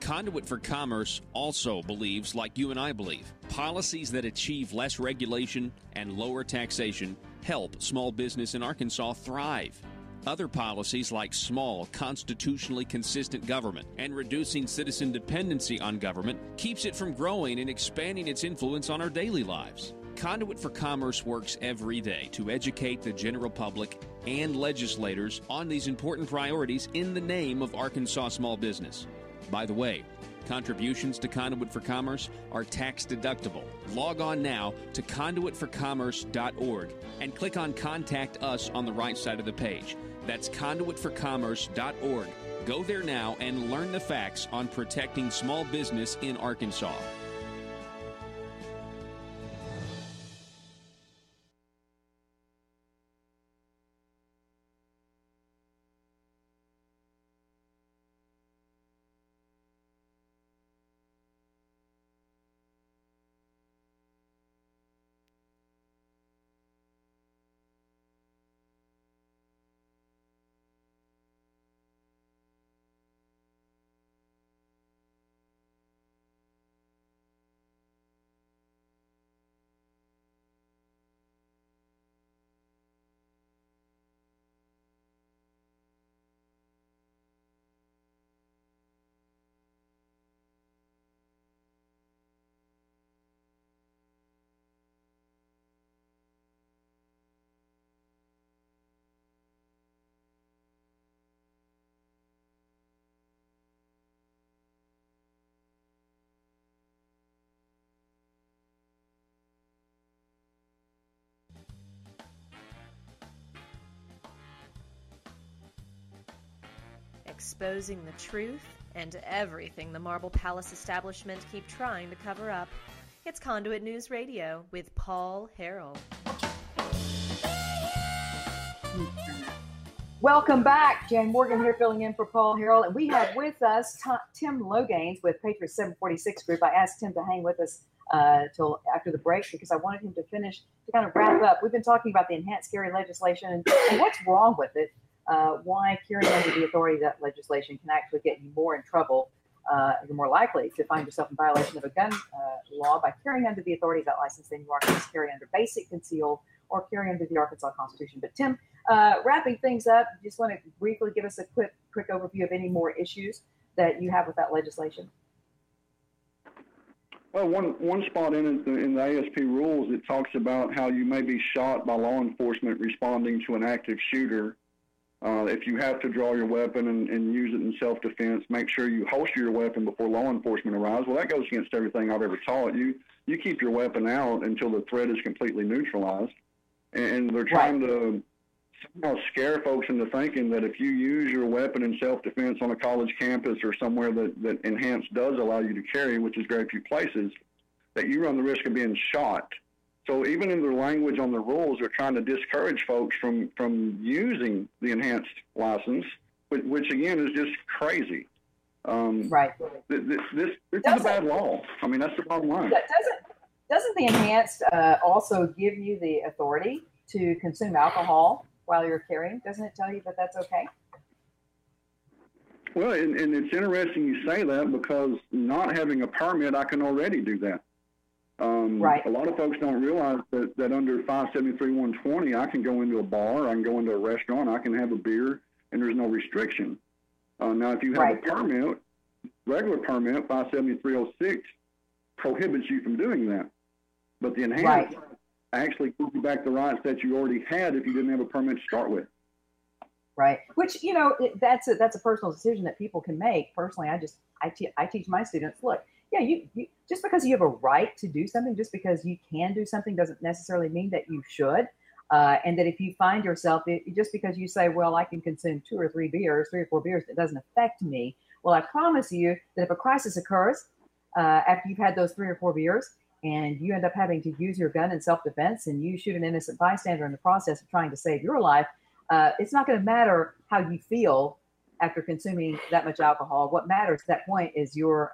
Conduit for Commerce also believes, like you and I believe, policies that achieve less regulation and lower taxation help small business in Arkansas thrive. Other policies like small, constitutionally consistent government and reducing citizen dependency on government keeps it from growing and expanding its influence on our daily lives. Conduit for Commerce works every day to educate the general public and legislators on these important priorities in the name of Arkansas small business. By the way, contributions to Conduit for Commerce are tax deductible. Log on now to conduitforcommerce.org and click on Contact Us on the right side of the page. That's conduitforcommerce.org. Go there now and learn the facts on protecting small business in Arkansas. exposing the truth and everything the Marble Palace establishment keep trying to cover up. It's Conduit News Radio with Paul Harrell. Welcome back. Jan Morgan here filling in for Paul Harrell. And we have with us Tim Logains with Patron 746 Group. I asked Tim to hang with us till after the break because I wanted him to finish, to kind of wrap up. We've been talking about the enhanced carry legislation and what's wrong with it, why carrying under the authority of that legislation can actually get you more in trouble. You're more likely to find yourself in violation of a gun law by carrying under the authority of that license than you are to carry under basic concealed or carry under the Arkansas Constitution. But Tim, wrapping things up, just want to briefly give us a quick overview of any more issues that you have with that legislation. Well, one spot in the ASP rules, it talks about how you may be shot by law enforcement responding to an active shooter. If you have to draw your weapon and use it in self-defense, make sure you holster your weapon before law enforcement arrives. Well, that goes against everything I've ever taught. You keep your weapon out until the threat is completely neutralized. And they're trying to somehow scare folks into thinking that if you use your weapon in self-defense on a college campus or somewhere that enhanced does allow you to carry, which is very few places, that you run the risk of being shot. So even in their language on the rules, they're trying to discourage folks from using the enhanced license, which again is just crazy. Right. This is a bad law. I mean, that's the bottom line. Doesn't the enhanced also give you the authority to consume alcohol while you're carrying? Doesn't it tell you that that's okay? Well, and it's interesting you say that because not having a permit, I can already do that. Right. A lot of folks don't realize that under 573-120, I can go into a bar, I can go into a restaurant, I can have a beer, and there's no restriction. Now, if you have a permit, regular permit, 573-06, prohibits you from doing that. But the enhanced actually gives you back the rights that you already had if you didn't have a permit to start with. Right. Which, that's a personal decision that people can make. Personally, I teach my students, look, you just because you have a right to do something, just because you can do something doesn't necessarily mean that you should. And that if you find yourself, just because you say, well, I can consume 2 or 3 or 4 beers, it doesn't affect me. Well, I promise you that if a crisis occurs after you've had those 3 or 4 beers and you end up having to use your gun in self-defense and you shoot an innocent bystander in the process of trying to save your life, it's not going to matter how you feel after consuming that much alcohol. What matters at that point is your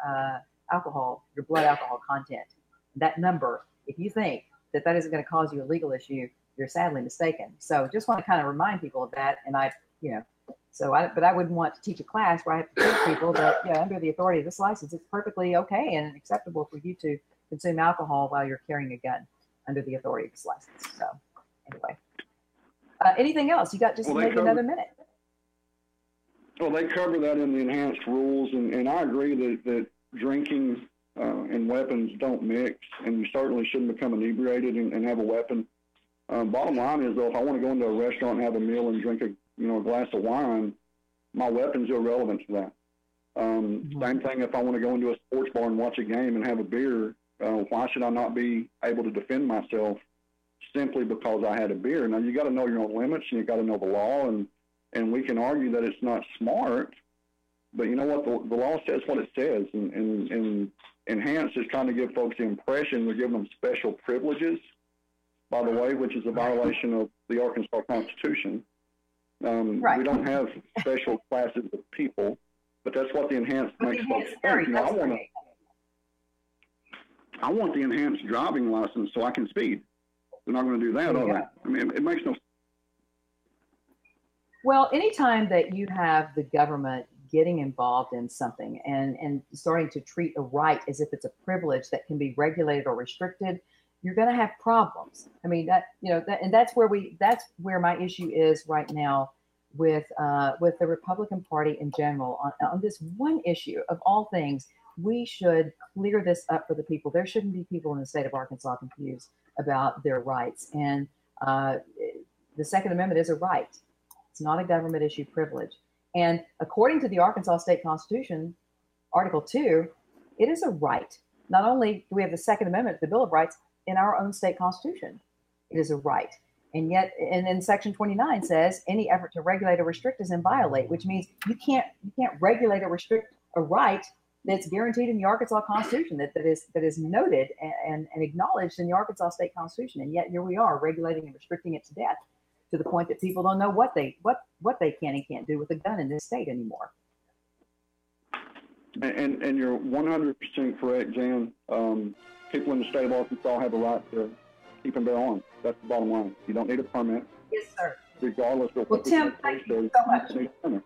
your blood alcohol content. That number, if you think that isn't going to cause you a legal issue, you're sadly mistaken. So just want to kind of remind people of that. And but I wouldn't want to teach a class where I have to teach people that, under the authority of this license, it's perfectly okay and acceptable for you to consume alcohol while you're carrying a gun under the authority of this license. So anyway, anything else? You got just maybe another minute. Well, they cover that in the enhanced rules, and I agree that drinking and weapons don't mix, and you certainly shouldn't become inebriated and have a weapon. Bottom line is, though, if I want to go into a restaurant and have a meal and drink a glass of wine, my weapon's irrelevant to that. Same thing if I want to go into a sports bar and watch a game and have a beer, why should I not be able to defend myself simply because I had a beer? Now, you got to know your own limits, and you got to know the law, and we can argue that it's not smart, but you know what? The law says what it says, and enhanced is trying to give folks the impression we're giving them special privileges, by the way, which is a violation of the Arkansas Constitution. We don't have special classes of people, but that's what the enhanced makes folks think. I want the enhanced driving license so I can speed. They're not going to do that, are they? I mean, it makes no sense. Well, anytime that you have the government getting involved in something and starting to treat a right as if it's a privilege that can be regulated or restricted, you're going to have problems. I mean, and that's where my issue is right now with the Republican Party in general on this one issue of all things. We should clear this up for the people. There shouldn't be people in the state of Arkansas confused about their rights. And the Second Amendment is a right. It's not a government issue privilege. And according to the Arkansas State Constitution, Article 2, it is a right. Not only do we have the Second Amendment, the Bill of Rights, in our own state constitution, it is a right. And yet, and then Section 29 says any effort to regulate or restrict is inviolate, which means you can't regulate or restrict a right that's guaranteed in the Arkansas Constitution, that is noted and acknowledged in the Arkansas State Constitution. And yet here we are regulating and restricting it to death, to the point that people don't know what they can and can't do with a gun in this state anymore. And you're 100% correct, Jan. People in the state of Arkansas have a right to keep and bear arms. That's the bottom line. You don't need a permit. Yes, sir. Regardless of well, what Tim, thank you so much.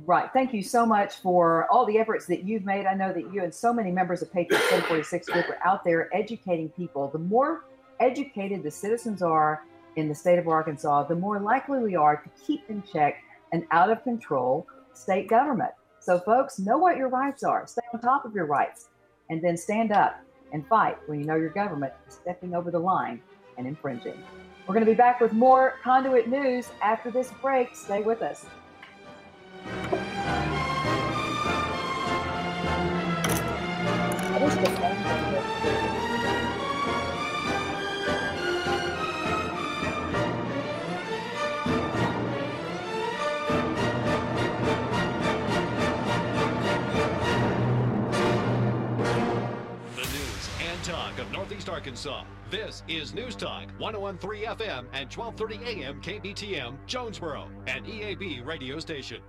Right. Thank you so much for all the efforts that you've made. I know that you and so many members of Patriot 746 Group are out there educating people. The more educated the citizens are in the state of Arkansas, the more likely we are to keep in check an out of control state government. So folks, know what your rights are. Stay on top of your rights, and then stand up and fight when you know your government is stepping over the line and infringing. We're going to be back with more Conduit News after this break. Stay with us. Talk of Northeast Arkansas. This is News Talk 101.3 FM and 12:30 AM KBTM Jonesboro, an EAB radio station.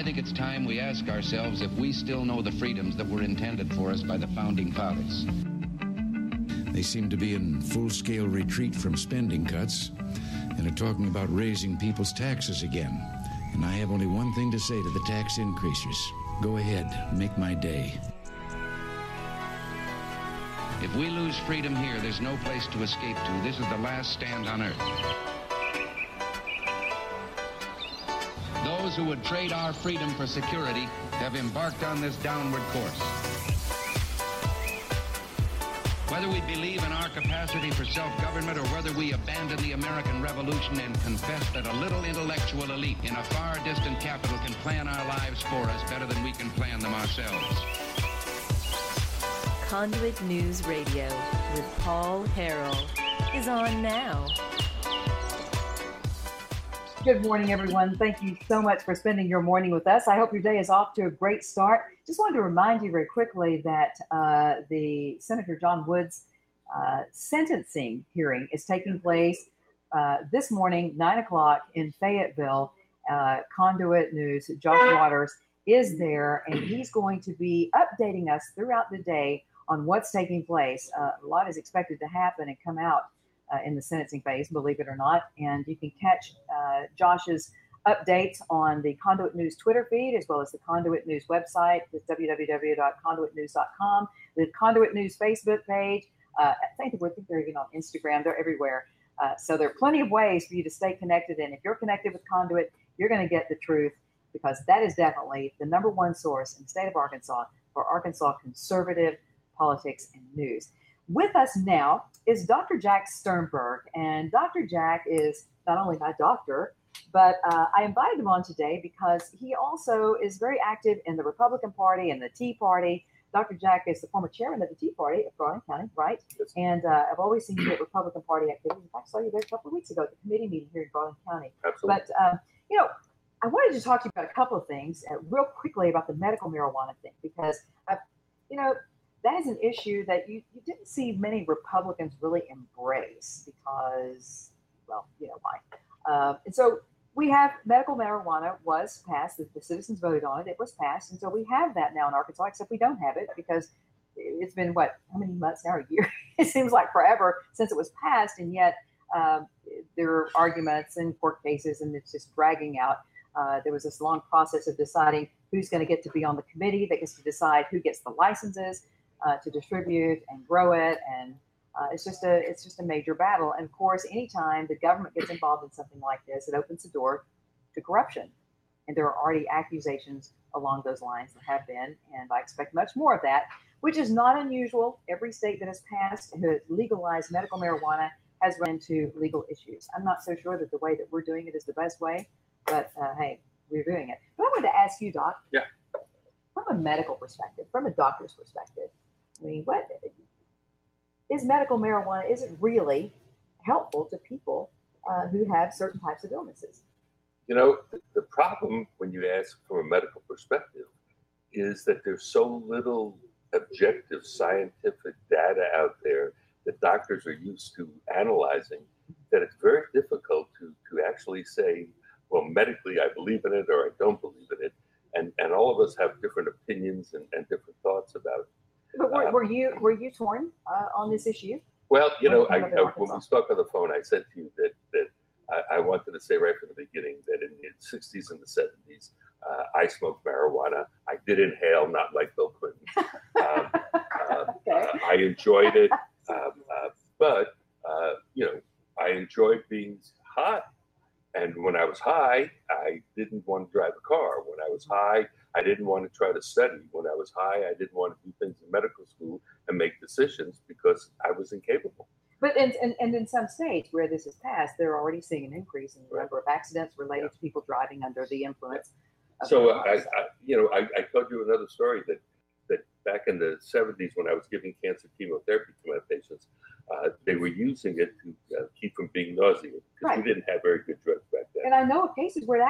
I think it's time we ask ourselves if we still know the freedoms that were intended for us by the Founding Fathers. They seem to be in full-scale retreat from spending cuts and are talking about raising people's taxes again. And I have only one thing to say to the tax increasers. Go ahead, make my day. If we lose freedom here, there's no place to escape to. This is the last stand on earth. Those who would trade our freedom for security have embarked on this downward course. Whether we believe in our capacity for self-government or whether we abandon the American Revolution and confess that a little intellectual elite in a far distant capital can plan our lives for us better than we can plan them ourselves. Conduit News Radio with Paul Harrell is on now. Good morning, everyone. Thank you so much for spending your morning with us. I hope your day is off to a great start. Just wanted to remind you very quickly that the Senator John Woods sentencing hearing is taking place this morning, 9 o'clock in Fayetteville. Conduit News, Josh Waters is there, and he's going to be updating us throughout the day on what's taking place. A lot is expected to happen and come out in the sentencing phase, believe it or not. And you can catch Josh's updates on the Conduit News Twitter feed, as well as the Conduit News website, with www.conduitnews.com, the Conduit News Facebook page. I think they're even on Instagram. They're everywhere. So there are plenty of ways for you to stay connected. And if you're connected with Conduit, you're going to get the truth, because that is definitely the number one source in the state of Arkansas for Arkansas conservative politics and news. With us now is Dr. Jack Sternberg, and Dr. Jack is not only my doctor, but I invited him on today because he also is very active in the Republican Party and the Tea Party. Dr. Jack is the former chairman of the Tea Party of Garland County, right? Yes. And I've always seen you at Republican Party activities. In fact, I saw you there a couple of weeks ago at the committee meeting here in Garland County. Absolutely. But, I wanted to talk to you about a couple of things real quickly about the medical marijuana thing, because, that is an issue that you didn't see many Republicans really embrace because, well, you know why. And so we have medical marijuana was passed. The citizens voted on it. It was passed. And so we have that now in Arkansas, except we don't have it because it's been, how many months now? A year? It seems like forever since it was passed. And yet there are arguments and court cases, and it's just dragging out. There was this long process of deciding who's going to get to be on the committee that gets to decide who gets the licenses to distribute and grow it, and it's just a major battle. And of course, anytime the government gets involved in something like this, it opens the door to corruption. And there are already accusations along those lines that have been, and I expect much more of that, which is not unusual. Every state that has passed and has legalized medical marijuana has run into legal issues. I'm not so sure that the way that we're doing it is the best way, but hey, we're doing it. But I wanted to ask you, Doc. Yeah. From a medical perspective, from a doctor's perspective, I mean, what is medical marijuana? Is it really helpful to people who have certain types of illnesses? The problem when you ask from a medical perspective is that there's so little objective scientific data out there that doctors are used to analyzing that it's very difficult to actually say, well, medically I believe in it or I don't believe in it. And all of us have different opinions and different thoughts about it. But were you torn on this issue? Well, when we spoke on the phone, I said to you that I wanted to say right from the beginning that in the 60s and the 70s, I smoked marijuana. I did inhale, not like Bill Clinton. Okay. I enjoyed it, but I enjoyed being high. And when I was high, I didn't want to drive a car. When I was high, I didn't want to try to study. When I was high, I didn't want to do things in medical school and make decisions because I was incapable. But in some states where this is passed, they're already seeing an increase in the number of accidents related to people driving under the influence. So I told you another story that back in the 70s when I was giving cancer chemotherapy to my patients, they were using it to keep from being nauseous because we didn't have very good drugs back then. And I know of cases where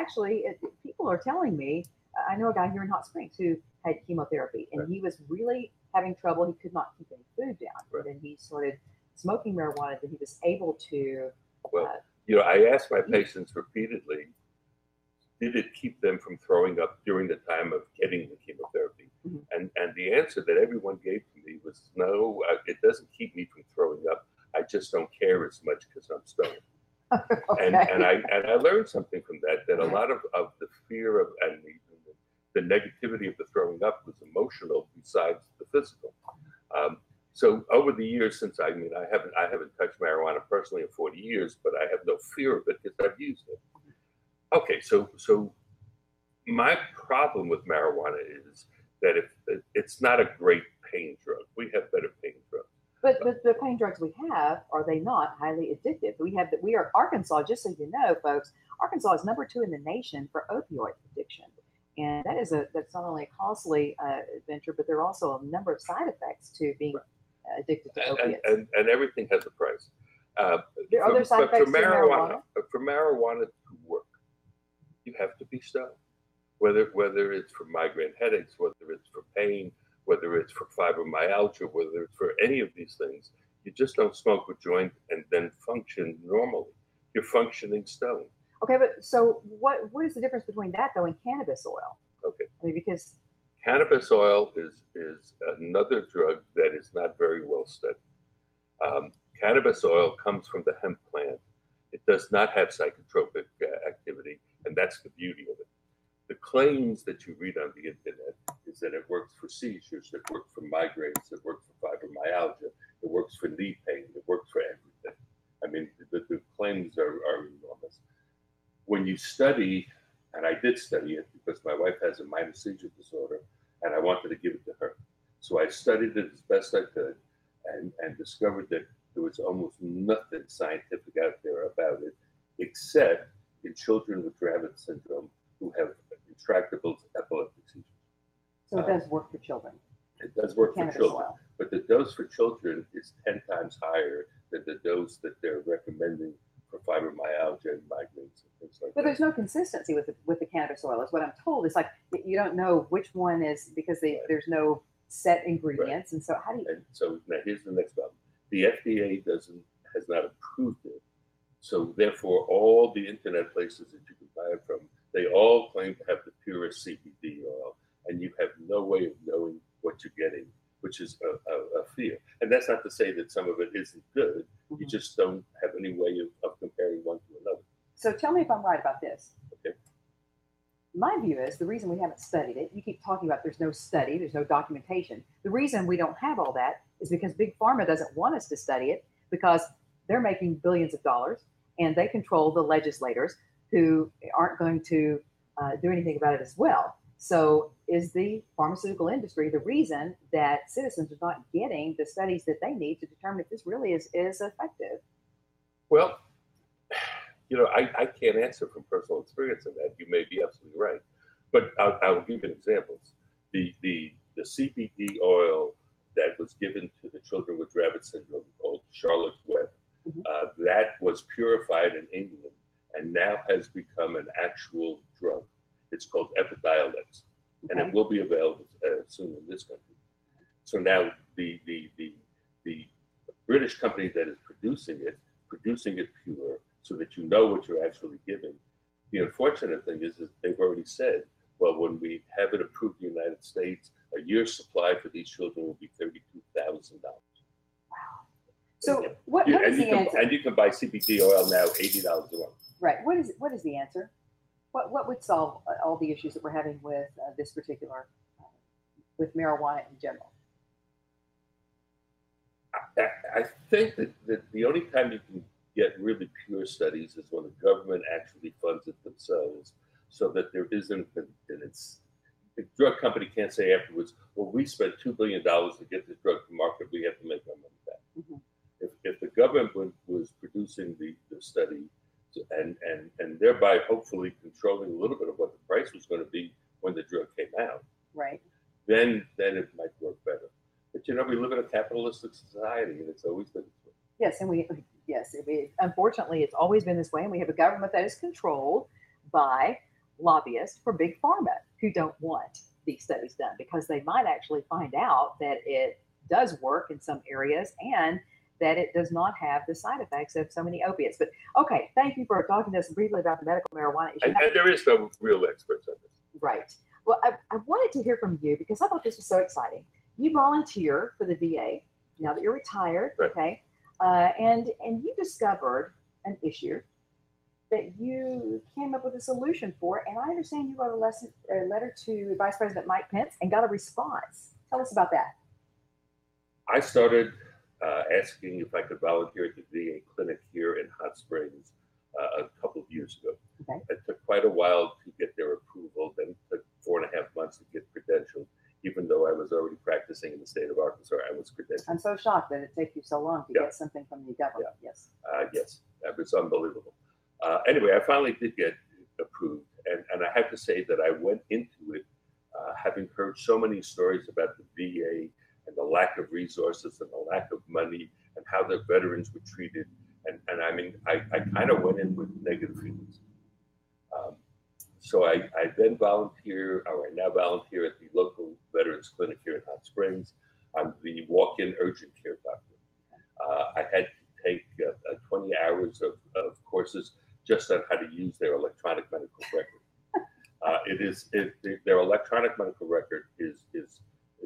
people are telling me, I know a guy here in Hot Springs who had chemotherapy, and he was really having trouble. He could not keep any food down. Right. And then he started smoking marijuana, that he was able to. I asked my patients repeatedly, did it keep them from throwing up during the time of getting the chemotherapy? And the answer that everyone gave to me was no, it doesn't keep me from throwing up. I just don't care as much because I'm stoned. Okay. And I learned something from that a lot of the fear of and the negativity of the throwing up was emotional besides the physical. So over the years, since I haven't touched marijuana personally in 40 years, but I have no fear of it because I've used it. Okay, so my problem with marijuana is that it's not a great pain drug. We have better pain drugs. But the pain drugs we have, are they not highly addictive? We are Arkansas, just so you know, folks, Arkansas is number 2 in the nation for opioid addiction. And that's not only a costly venture, but there are also a number of side effects to being addicted to opiates. And everything has a price. Are there side effects to marijuana? For marijuana to work, you have to be stoned. Whether it's for migraine headaches, whether it's for pain, whether it's for fibromyalgia, whether it's for any of these things, you just don't smoke a joint and then function normally. You're functioning stoned. Okay, but so what is the difference between that though and cannabis oil? Okay. I mean, because cannabis oil is another drug that is not very well studied. Cannabis oil comes from the hemp plant. It does not have psychotropic activity, and that's the beauty of it. The claims that you read on the internet is that it works for seizures, it works for migraines, it works for fibromyalgia, it works for knee pain, it works for everything. I mean, the claims are enormous. When you study, and I did study it because my wife has a minor seizure disorder, and I wanted to give it to her. So I studied it as best I could and discovered that there was almost nothing scientific out there about it, except in children with Dravet syndrome who have intractable epileptic seizures. So it does work for children. It does work for children, oil. but the dose for children is 10 times higher than the dose that they're recommending for fibromyalgia and migraines and things like that. But there's no consistency with the cannabis oil, is what I'm told. It's like you don't know which one is because there's no set ingredients, and so how do you? And so now here's the next problem: the FDA has not approved it, so therefore all the internet places that you can buy it from, they all claim to have the purest CBD oil, and you have no way of knowing what you're getting, which is a fear. And that's not to say that some of it isn't good. You just don't have any way of comparing one to another. So tell me if I'm right about this. Okay. My view is the reason we haven't studied it, you keep talking about there's no study, there's no documentation. The reason we don't have all that is because Big Pharma doesn't want us to study it because they're making billions of dollars and they control the legislators who aren't going to do anything about it as well. So is the pharmaceutical industry the reason that citizens are not getting the studies that they need to determine if this really is effective? Well, I can't answer from personal experience on that. You may be absolutely right. But I'll give you examples. The CBD oil that was given to the children with Dravet syndrome called Charlotte's Web, that was purified in England and now has become an actual drug. It's called Epidiolex, and it will be available soon in this country. So now the British company that is producing it pure so that you know what you're actually giving. The unfortunate thing is they've already said, well, when we have it approved in the United States, a year's supply for these children will be $32,000. Wow. So what is the answer? And you can buy CBD oil now $80 a month. Right. What is the answer? What would solve all the issues that we're having with this particular, with marijuana in general? I think that the only time you can get really pure studies is when the government actually funds it themselves, so that there isn't, and it's, the drug company can't say afterwards, well, we spent $2 billion to get this drug to market, we have to make our money back. If the government was producing the study, and thereby hopefully controlling a little bit of what the price was going to be when the drug came out, right? Then it might work better. But we live in a capitalistic society, and it's always been this way. Yes, unfortunately, it's always been this way, and we have a government that is controlled by lobbyists for Big Pharma who don't want these studies done because they might actually find out that it does work in some areas, and that it does not have the side effects of so many opiates. But okay, thank you for talking to us briefly about the medical marijuana issue. And there is no real experts on this. Right. Well, I wanted to hear from you because I thought this was so exciting. You volunteer for the VA now that you're retired, Right. okay? And you discovered an issue that you came up with a solution for, and I understand you wrote a letter to Vice President Mike Pence and got a response. Tell us about that. I started asking if I could volunteer at the VA clinic here in Hot Springs a couple of years ago. Okay. It took quite a while to get their approval, then it took 4.5 months to get credentialed. Even though I was already practicing in the state of Arkansas, I was credentialed. I'm so shocked that it takes you so long to get something from the government. Yes. Yes, that was unbelievable. Anyway, I finally did get approved, and I have to say that I went into it having heard so many stories about the VA and the lack of resources and the lack of money and how the veterans were treated. And I mean, I kind of went in with negative feelings. So I then volunteer, or I now volunteer at the local veterans clinic here in Hot Springs. I'm the walk-in urgent care doctor. I had to take 20 hours of courses just on how to use their electronic medical record. Their electronic medical record is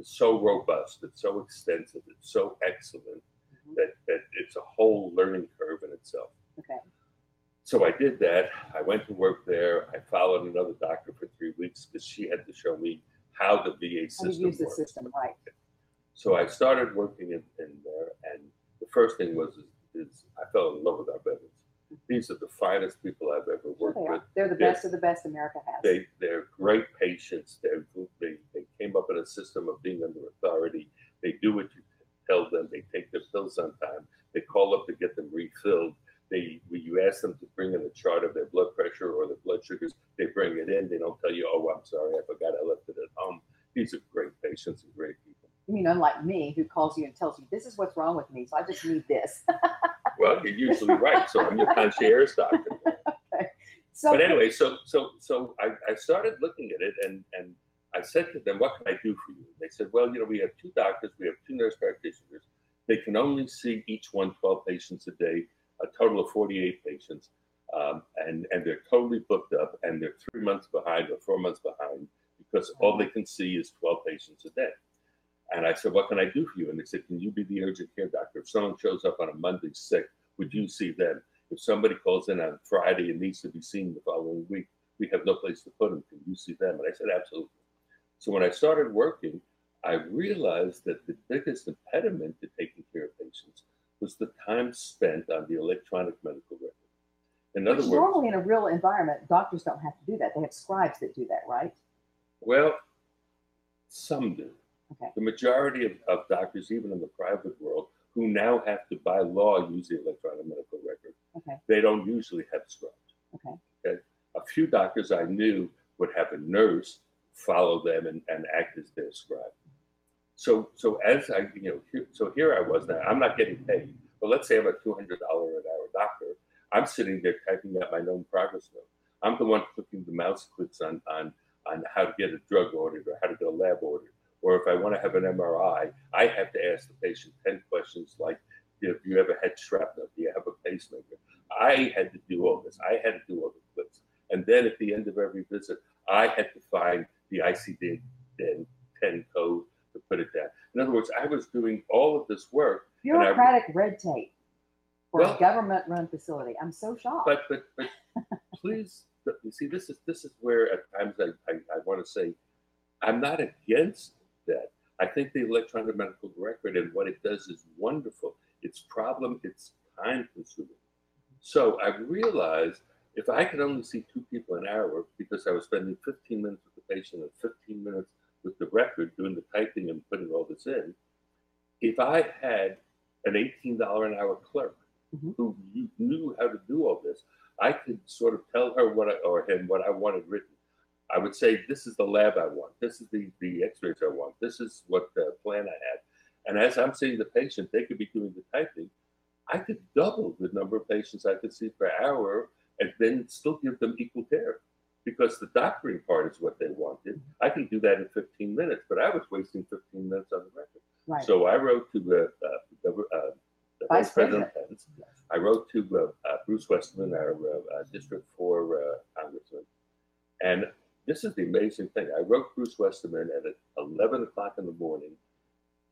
so robust, it's so extensive, it's so excellent that it's a whole learning curve in itself. Okay. So I did that. I went to work there. I followed another doctor for 3 weeks because she had to show me how the VA system works. How to use the system, right. So I started working in there, and the first thing was I fell in love with our veterans. These are the finest people I've ever worked with. They're the best of the best America has. They're great patients. They came up in a system of being under authority. They do what you tell them. They take their pills on time. They call up to get them refilled. When you ask them to bring in a chart of their blood pressure or their blood sugars, they bring it in. They don't tell you, "Oh, I'm sorry, I forgot I left it at home." These are great patients and great people. You mean unlike me, who calls you and tells you, "This is what's wrong with me, so I just need this." Well, you're usually right. So I'm your concierge doctor. Okay. But anyway, so I started looking at it, and I said to them, "What can I do for you?" They said, "Well, we have 2 doctors, we have 2 nurse practitioners. They can only see each one 12 patients a day, a total of 48 patients, and they're totally booked up, and they're 3 months behind or 4 months behind because all they can see is 12 patients a day." And I said, "What can I do for you?" And they said, "Can you be the urgent care doctor? If someone shows up on a Monday sick, would you see them? If somebody calls in on Friday and needs to be seen the following week, we have no place to put them. Can you see them?" And I said, "Absolutely." So when I started working, I realized that the biggest impediment to taking care of patients was the time spent on the electronic medical record. In other words, normally in a real environment, doctors don't have to do that. They have scribes that do that, right? Well, some do. Okay. The majority of doctors, even in the private world, who now have to, by law, use the electronic medical record, okay, they don't usually have scribes. Okay. A few doctors I knew would have a nurse follow them and act as their scribe. So as I, here I was now. I'm not getting paid, but let's say I'm a $200 an hour doctor. I'm sitting there typing out my known progress note. I'm the one clicking the mouse clicks on how to get a drug ordered or how to get a lab ordered. Or if I want to have an MRI, I have to ask the patient 10 questions like, "Have you ever had shrapnel? Do you have a pacemaker?" I had to do all this. I had to do all the clicks. And then at the end of every visit, I had to find the ICD-10 code to put it down. In other words, I was doing all of this work. Bureaucratic red tape for a government-run facility. I'm so shocked. But please, you see, this is where at times I want to say, I'm not against that. I think the electronic medical record and what it does is wonderful. It's time consuming. So I realized if I could only see 2 people an hour because I was spending 15 minutes with the patient and 15 minutes with the record doing the typing and putting all this in, if I had an $18 an hour clerk who knew how to do all this, I could sort of tell her or him what I wanted written. I would say, "This is the lab I want. This is the x-rays I want. This is what plan I had." And as I'm seeing the patient, they could be doing the typing. I could double the number of patients I could see per hour and then still give them equal care because the doctoring part is what they wanted. I can do that in 15 minminutes, but I was wasting 15 minutes on the record. Right. So I wrote to Vice President Pence. I wrote to Bruce Westerman, our District 4 congressman. And this is the amazing thing. I wrote Bruce Westerman at 11 o'clock in the morning.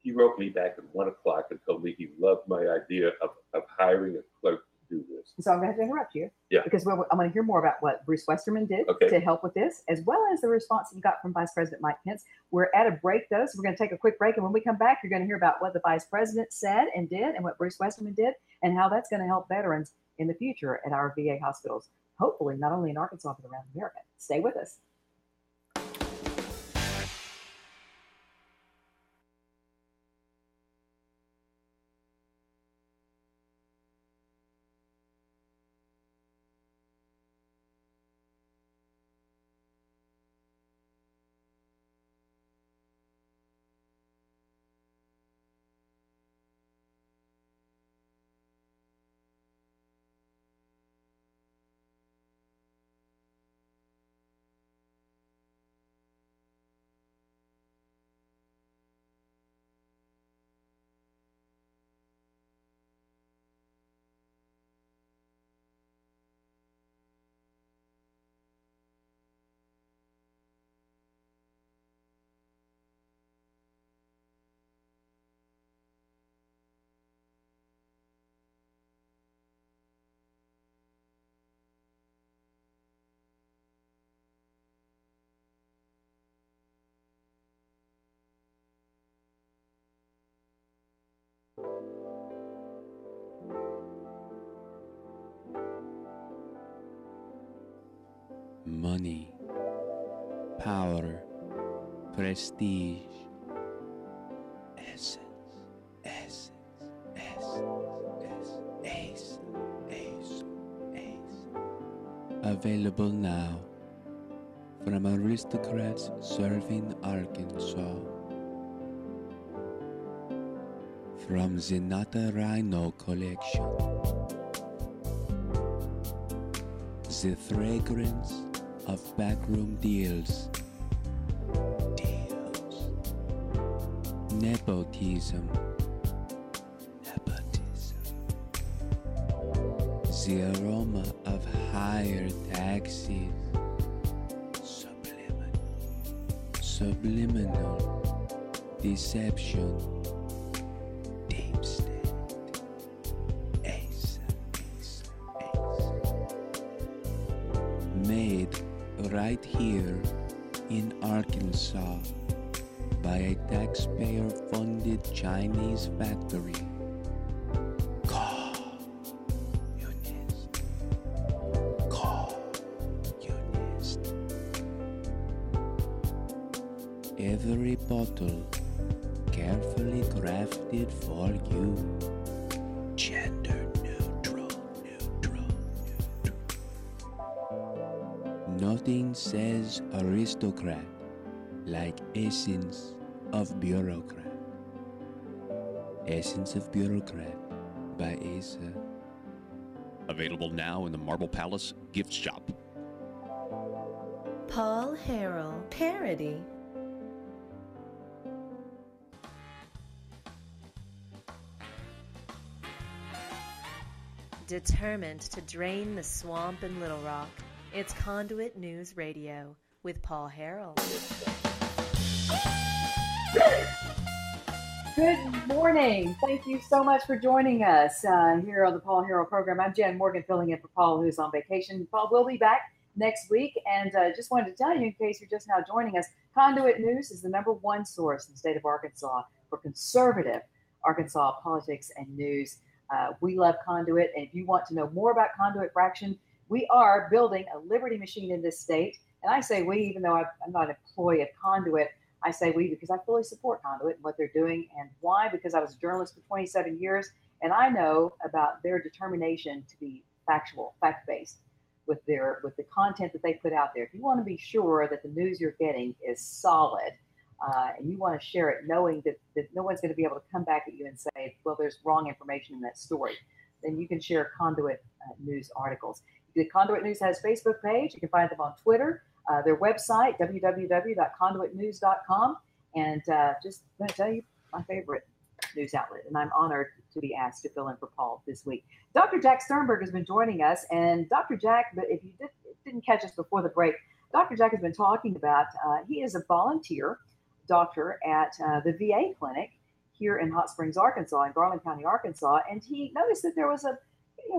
He wrote me back at 1 o'clock and told me he loved my idea of hiring a clerk to do this. So I'm going to have to interrupt you. Yeah. Because I'm going to hear more about what Bruce Westerman did to help with this, as well as the response you got from Vice President Mike Pence. We're at a break, though, so we're going to take a quick break. And when we come back, you're going to hear about what the Vice President said and did and what Bruce Westerman did and how that's going to help veterans in the future at our VA hospitals, hopefully not only in Arkansas, but around America. Stay with us. Money, power, prestige, essence, available now from aristocrats serving Arkansas. From the Nata Rhino collection, the fragrance of backroom deals, nepotism, the aroma of higher taxes, subliminal deception, deep state, ace, made right here in Arkansas by a taxpayer-funded Chinese factory. Every bottle carefully crafted for you. Gender neutral. Nothing says aristocrat like Essence of Bureaucrat. Essence of Bureaucrat by Asa. Available now in the Marble Palace gift shop. Paul Harrell parody. Determined to drain the swamp in Little Rock, it's Conduit News Radio with Paul Harrell. Good morning. Thank you so much for joining us here on the Paul Harrell program. I'm Jen Morgan filling in for Paul, who's on vacation. Paul will be back next week. And just wanted to tell you, in case you're just now joining us, Conduit News is the #1 source in the state of Arkansas for conservative Arkansas politics and news. We love Conduit, and if you want to know more about Conduit Fraction, we are building a liberty machine in this state. And I say we, even though I'm not an employee of Conduit, I say we because I fully support Conduit and what they're doing. And why? Because I was a journalist for 27 years, and I know about their determination to be factual, fact-based with the content that they put out there. If you want to be sure that the news you're getting is solid, and you want to share it knowing that no one's going to be able to come back at you and say, well, there's wrong information in that story, then you can share Conduit News articles. The Conduit News has a Facebook page. You can find them on Twitter, their website, www.conduitnews.com. And just going to tell you my favorite news outlet, and I'm honored to be asked to fill in for Paul this week. Dr. Jack Sternberg has been joining us, and Dr. Jack, but if you didn't catch us before the break, Dr. Jack has been talking about, he is a volunteer doctor at the VA clinic here in Hot Springs, Arkansas, in Garland County, Arkansas, and he noticed that there was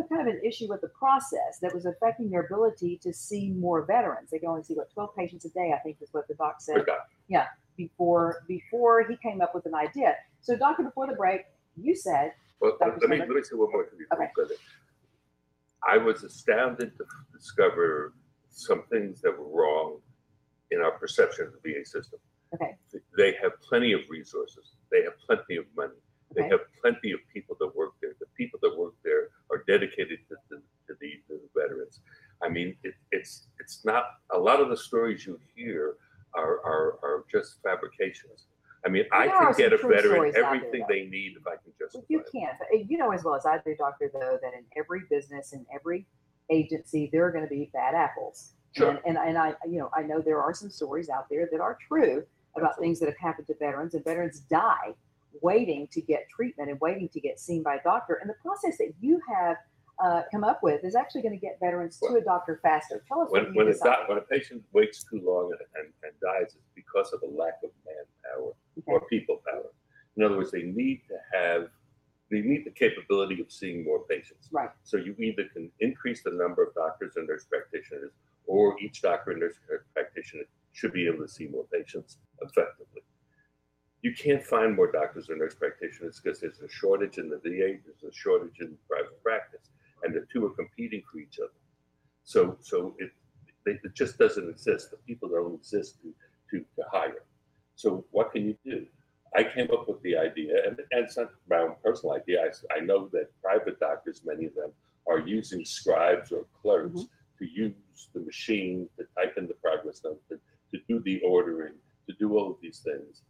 kind of an issue with the process that was affecting their ability to see more veterans. They can only see 12 patients a day, I think is what the doc said. Yeah, before he came up with an idea. So, doctor, before the break, you said. Well, let me say one more thing. Okay. I was astounded to discover some things that were wrong in our perception of the VA system. Okay. They have plenty of resources. They have plenty of money. They have plenty of people that work there. The people that work there are dedicated to the veterans. I mean, it's not, a lot of the stories you hear are just fabrications. I mean, I can get a veteran everything they need if I can justify it. You can. You know as well as I do, doctor, though, that in every business, in every agency, there are going to be bad apples. Sure. And I know there are some stories out there that are true about things that have happened to veterans, and veterans die waiting to get treatment and waiting to get seen by a doctor. And the process that you have come up with is actually going to get veterans to a doctor faster. Tell us when a patient waits too long and dies, it's because of a lack of manpower or people power. In other words, they need the capability of seeing more patients. Right. So you either can increase the number of doctors and nurse practitioners, or each doctor and nurse practitioner should be able to see more patients effectively. You can't find more doctors or nurse practitioners because there's a shortage in the VA, there's a shortage in private practice, and the two are competing for each other. So it just doesn't exist. The people don't exist to hire. So what can you do? I came up with the idea, and it's not my own personal idea. I know that private doctors, many of them, are using scribes or clerks to use the machine to type in the progress note, to do the ordering, to do all of these things.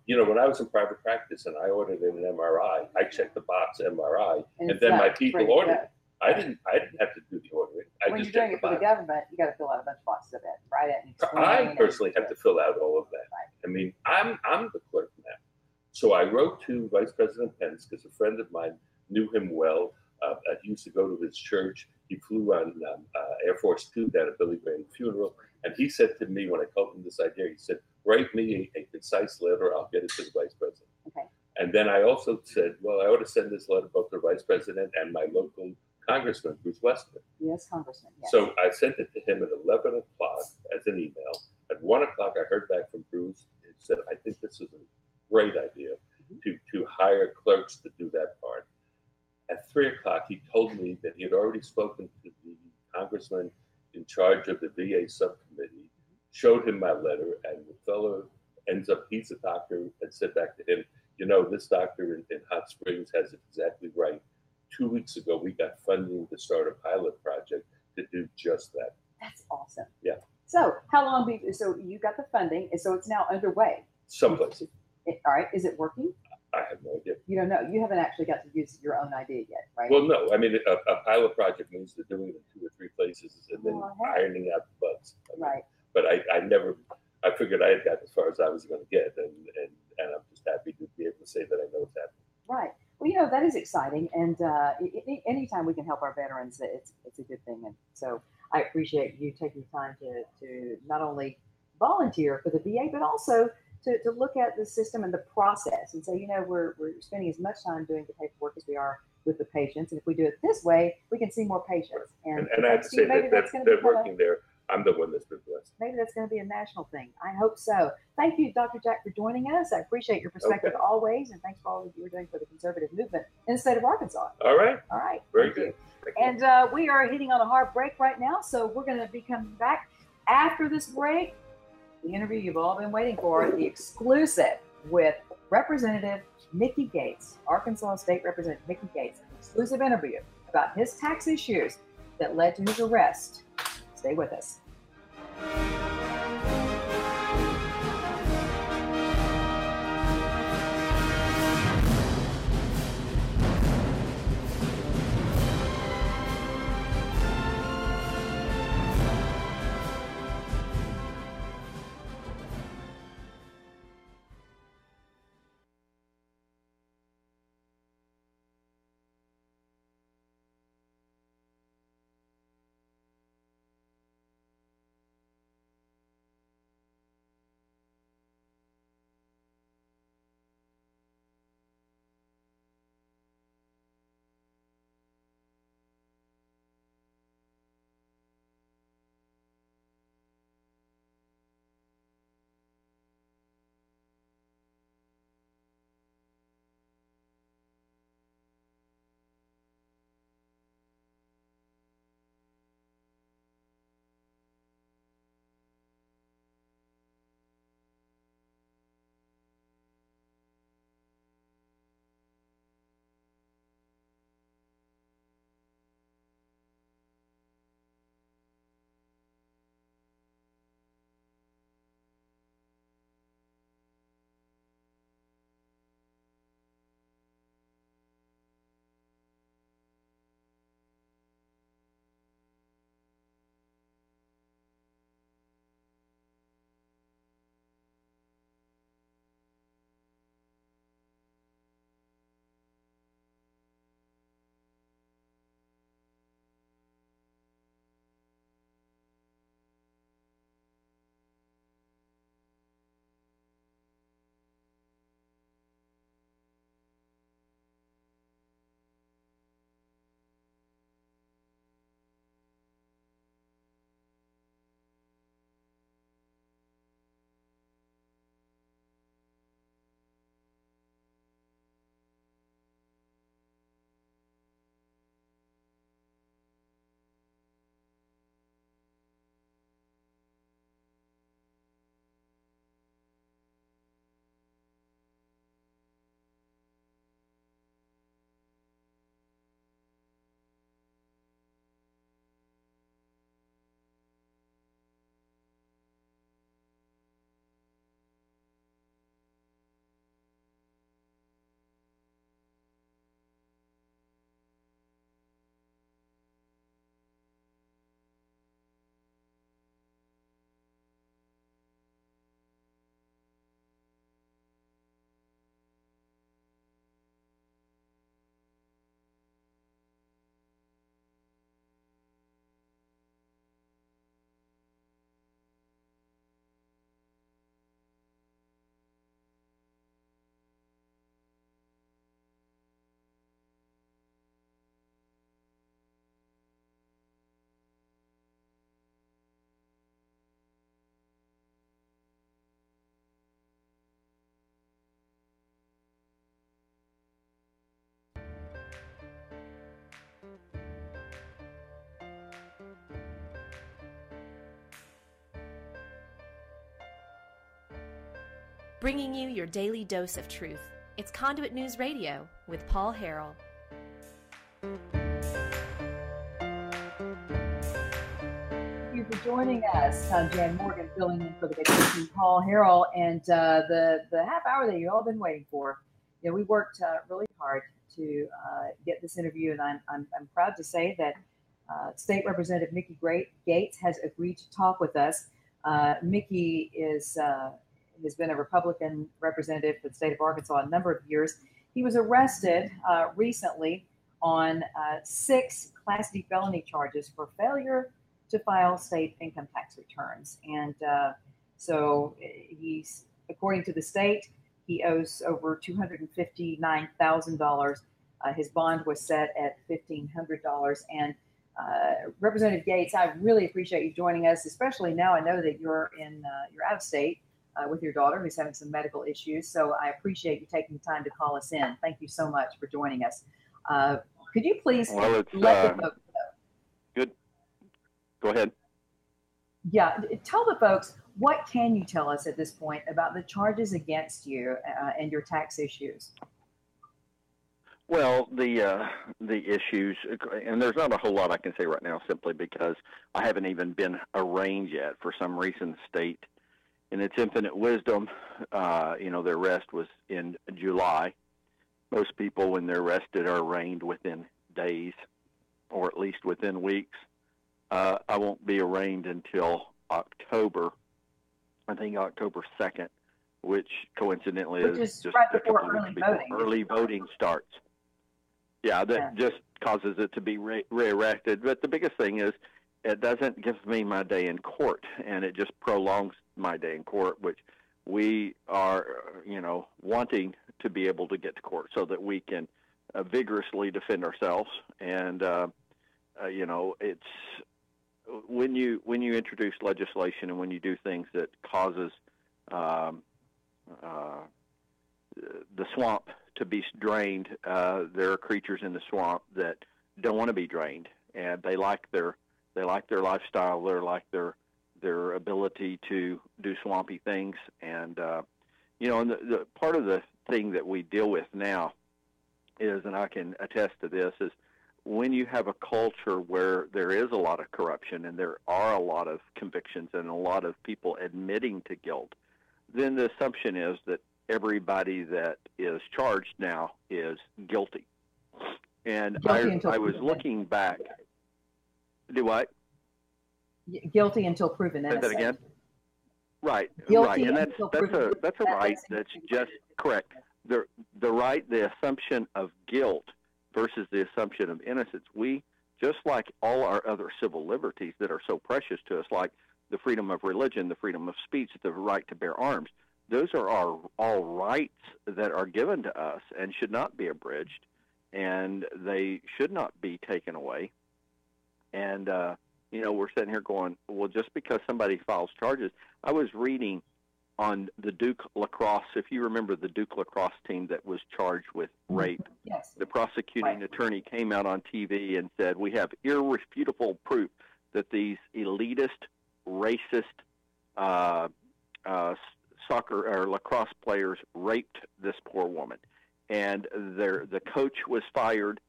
When I was in private practice and I ordered an MRI, I checked the box MRI, and then my people ordered it. I didn't have to do the ordering. When you're doing it for the government, you got to fill out a bunch of boxes of it, right? I personally have to fill out all of that. Right. I mean, I'm the clerk now. So I wrote to Vice President Pence because a friend of mine knew him well. I used to go to his church. He flew on Air Force Two down at Billy Graham's funeral. And he said to me, when I told him this idea, he said, write me a concise letter. I'll get it to the Vice President. Okay. And then I also said, well, I ought to send this letter both to the Vice President and my local Congressman, Bruce Westerman. Yes, Congressman. Yes. So I sent it to him at 11 o'clock as an email. At 1 o'clock, I heard back from Bruce. He said, I think this is a great idea to hire clerks to do that part. At 3 o'clock, he told me that he had already spoken to the congressman in charge of the VA subcommittee, showed him my letter, and the fellow ends up, he's a doctor, and said back to him, this doctor in Hot Springs has it exactly right. 2 weeks ago, we got funding to start a pilot project to do just that. That's awesome. Yeah. So how long, so you got the funding, and so it's now underway. Someplace. All right. Is it working? I have no idea. You don't know. You haven't actually got to use your own idea yet, right? Well, no. I mean, a pilot project means they're doing it in 2 or 3 places and then ironing out the bugs. Right. But I figured I had got as far as I was going to get, and I'm just happy to be able to say that I know it's happening. Right. Well, that is exciting, and anytime we can help our veterans, it's a good thing. And so I appreciate you taking time to not only volunteer for the VA, but also to look at the system and the process and say, we're spending as much time doing the paperwork as we are with the patients. And if we do it this way, we can see more patients. And I have to say that they're working there. I'm the one that's been blessed. Maybe that's going to be a national thing. I hope so. Thank you, Dr. Jack, for joining us. I appreciate your perspective always. And thanks for all that you were doing for the conservative movement in the state of Arkansas. All right. Very Thank good. You. And we are hitting on a hard break right now. So we're going to be coming back after this break. The interview you've all been waiting for, the exclusive with Representative Mickey Gates, Arkansas State Representative Mickey Gates, an exclusive interview about his tax issues that led to his arrest. Stay with us. bringing you your daily dose of truth. It's Conduit News Radio with Paul Harrell. Thank you for joining us. I'm Jan Morgan, filling in for the vacation Paul Harrell, and the half hour that you've all been waiting for. You know, we worked really hard to get this interview, and I'm proud to say that State Representative Mickey Gates has agreed to talk with us. Mickey has been a Republican representative for the state of Arkansas a number of years. He was arrested recently on 6 Class D felony charges for failure to file state income tax returns. And so he's, according to the state, he owes over $259,000. His bond was set at $1,500. And Representative Gates, I really appreciate you joining us, especially now I know that you're out of state with your daughter who's having some medical issues. So I appreciate you taking the time to call us in. Thank you so much for joining us. Could you please let the folks know? Good. Go ahead. Yeah, tell the folks, what can you tell us at this point about the charges against you and your tax issues? Well, the issues, and there's not a whole lot I can say right now simply because I haven't even been arraigned yet. For some reason, the state, in its infinite wisdom, their arrest was in July. Most people, when they're arrested, are arraigned within days or at least within weeks. I won't be arraigned until October, I think October 2nd, which coincidentally is just right a couple before of weeks before early voting starts. Yeah, that just causes it to be re-erected. But the biggest thing is it doesn't give me my day in court, and it just prolongs my day in court, which we are, wanting to be able to get to court so that we can vigorously defend ourselves. And, it's when you introduce legislation and when you do things that causes the swamp to be drained, there are creatures in the swamp that don't want to be drained, and they like their lifestyle. They like their ability to do swampy things, and and the part of the thing that we deal with now is, and I can attest to this, is when you have a culture where there is a lot of corruption and there are a lot of convictions and a lot of people admitting to guilt, then the assumption is that everybody that is charged now is guilty. And I was looking back. Do what? Guilty until proven innocent. Say that again? Right. Guilty right. And until that's proven a right that's just correct. The right, the assumption of guilt versus the assumption of innocence. We, just like all our other civil liberties that are so precious to us, like the freedom of religion, the freedom of speech, the right to bear arms, those are all rights that are given to us and should not be abridged, and they should not be taken away. And, we're sitting here going, well, just because somebody files charges. I was reading on the Duke lacrosse, if you remember the Duke lacrosse team that was charged with rape. Yes. The prosecuting attorney came out on TV and said, we have irrefutable proof that these elitist, racist soccer or lacrosse players raped this poor woman. And the coach was fired.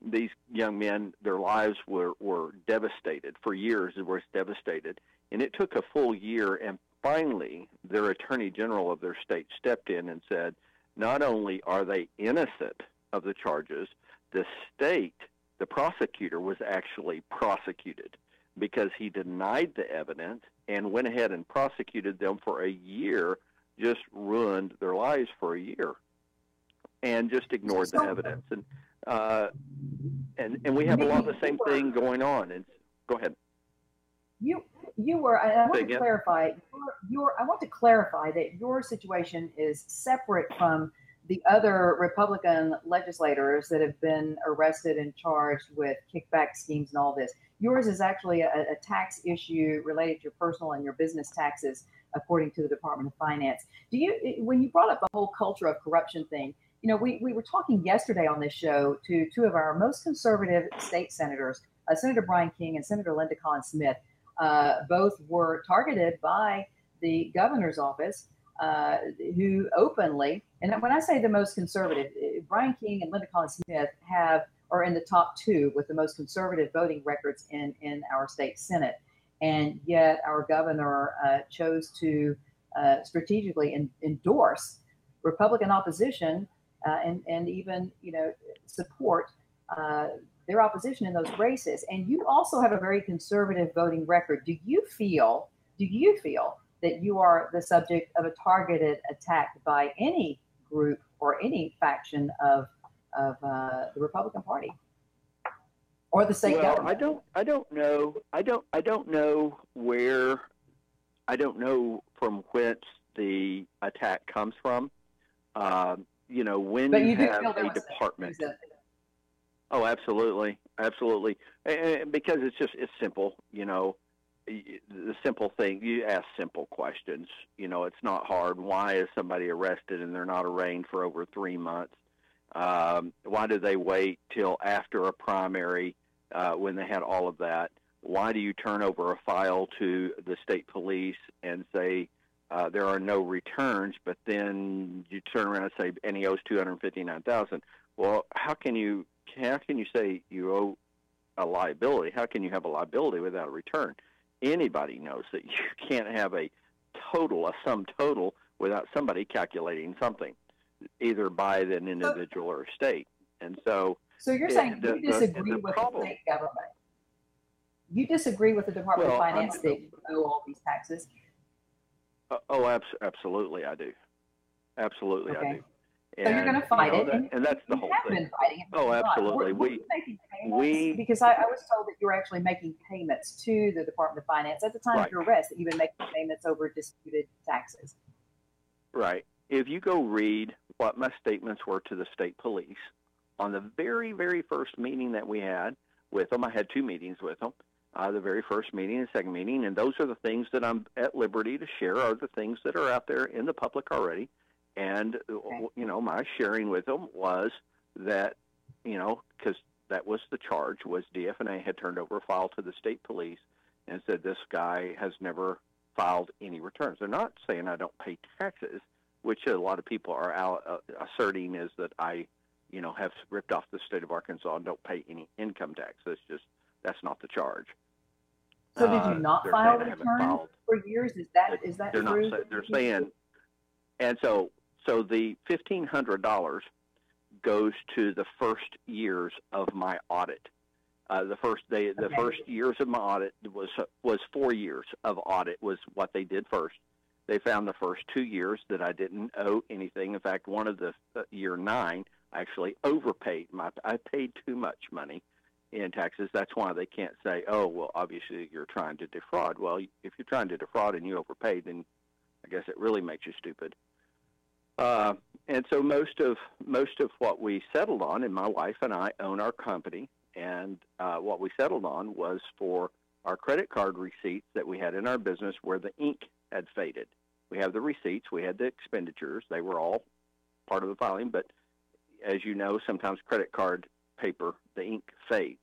These young men, their lives were devastated. For years, it was devastated. And it took a full year, and finally, their attorney general of their state stepped in and said, not only are they innocent of the charges, the state, the prosecutor, was actually prosecuted because he denied the evidence and went ahead and prosecuted them for a year, just ruined their lives for a year, and just ignored the evidence. And we have a lot of the same thing going on. And go ahead. You were. I want to clarify. I want to clarify that your situation is separate from the other Republican legislators that have been arrested and charged with kickback schemes and all this. Yours is actually a tax issue related to your personal and your business taxes, according to the Department of Finance. When you brought up the whole culture of corruption thing, we were talking yesterday on this show to two of our most conservative state senators, Senator Brian King and Senator Linda Collins Smith. Both were targeted by the governor's office who openly, and when I say the most conservative, Brian King and Linda Collins Smith are in the top two with the most conservative voting records in our state Senate. And yet our governor chose to strategically endorse Republican opposition and even, support their opposition in those races. And you also have a very conservative voting record. Do you feel that you are the subject of a targeted attack by any group or any faction of the Republican Party or the state government? I don't know from whence the attack comes from. When but you do have feel a department. Oh, absolutely, absolutely. And because it's simple, the simple thing, you ask simple questions. It's not hard. Why is somebody arrested and they're not arraigned for over 3 months? Why do they wait till after a primary when they had all of that? Why do you turn over a file to the state police and say there are no returns, but then you turn around and say, and he owes $259,000? Well, how can you say you owe a liability? How can you have a liability without a return? Anybody knows that you can't have a sum total, without somebody calculating something, either by an individual or a state. And so you're saying you disagree with the state government? You disagree with the Department of Finance that you owe all these taxes? Absolutely, I do. Absolutely, okay. I do. So you're going to fight it, and that's the whole thing. Been fighting it. Oh, absolutely. Because I was told that you were actually making payments to the Department of Finance at the time of your arrest, that you've been making payments over disputed taxes. Right. If you go read what my statements were to the state police on the very, very first meeting that we had with them, I had 2 meetings with them. The very first meeting and second meeting, and those are the things that I'm at liberty to share, are the things that are out there in the public already. And, my sharing with them was that, because that was the charge, was DF&A had turned over a file to the state police and said this guy has never filed any returns. They're not saying I don't pay taxes, which a lot of people are asserting is that I, have ripped off the state of Arkansas and don't pay any income tax. That's not the charge. So did you not file returns for years? Is that true? They're saying, and so the $1,500 goes to the first years of my audit. The first years of my audit was 4 years of audit was what they did first. They found the first 2 years that I didn't owe anything. In fact, one of the year 9, I actually overpaid. I paid too much money in taxes. That's why they can't say, oh, well, obviously you're trying to defraud. Well, if you're trying to defraud and you overpaid, then I guess it really makes you stupid. And so most of what we settled on, and my wife and I own our company, and what we settled on was for our credit card receipts that we had in our business where the ink had faded. We have the receipts, we had the expenditures, they were all part of the filing, but as you know, sometimes credit card paper, the ink fades.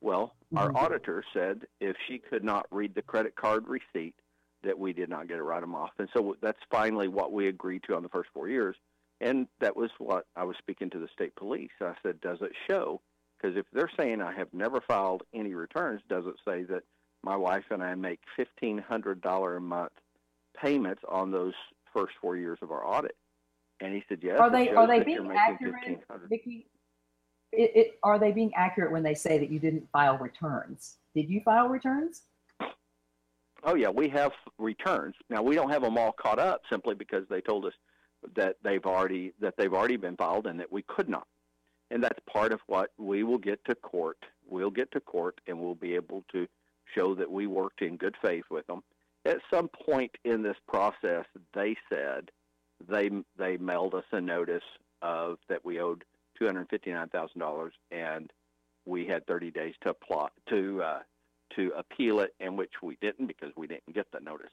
Well, our auditor said if she could not read the credit card receipt, that we did not get to write them off. And so that's finally what we agreed to on the first 4 years. And that was what I was speaking to the state police. I said, does it show? Because if they're saying I have never filed any returns, does it say that my wife and I make $1,500 a month payments on those first 4 years of our audit? And he said, yes. Are they being accurate, Vicki? Are they being accurate when they say that you didn't file returns? Did you file returns? Oh, yeah, we have returns. Now, we don't have them all caught up simply because they told us that they've already been filed and that we could not. And that's part of what we will get to court. We'll get to court and we'll be able to show that we worked in good faith with them. At some point in this process, they said they mailed us a notice of that we owed $259,000 and we had 30 days to apply to appeal it, and which we didn't because we didn't get the notice.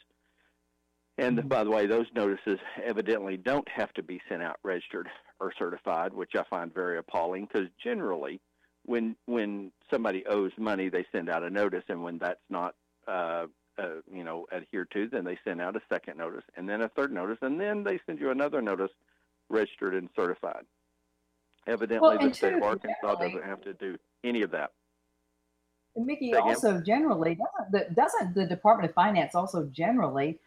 And by the way, those notices evidently don't have to be sent out registered or certified, which I find very appalling because generally when somebody owes money, they send out a notice, and when that's not adhere to, then they send out a second notice, and then a third notice, and then they send you another notice, registered and certified. Evidently, the state of Arkansas doesn't have to do any of that. Mickey, also generally, doesn't the Department of Finance also generally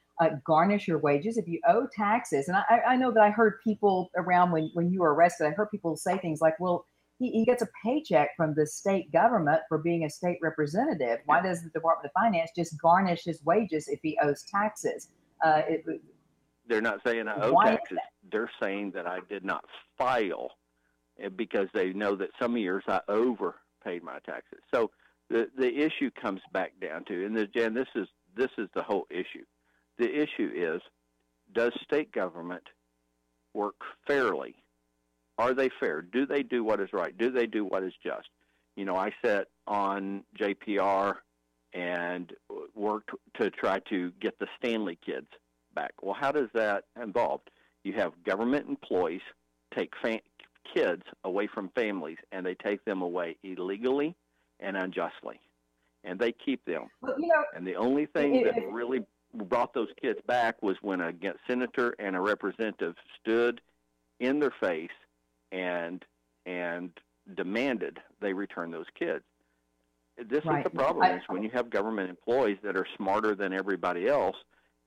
garnish your wages if you owe taxes? And I know that I heard people around when you were arrested, I heard people say things like, well, he gets a paycheck from the state government for being a state representative. Why does the Department of Finance just garnish his wages if he owes taxes? They're not saying I owe taxes. They're saying that I did not file because they know that some years I overpaid my taxes. So the issue comes back down to, and this is the whole issue. The issue is, does state government work fairly? Are they fair? Do they do what is right? Do they do what is just? I sat on JPR and worked to try to get the Stanley kids back. Well, how does that involve? You have government employees take kids away from families, and they take them away illegally and unjustly, and they keep them. Well, and the only thing that really brought those kids back was when a senator and a representative stood in their face and demanded they return those kids. This is the problem, is when you have government employees that are smarter than everybody else,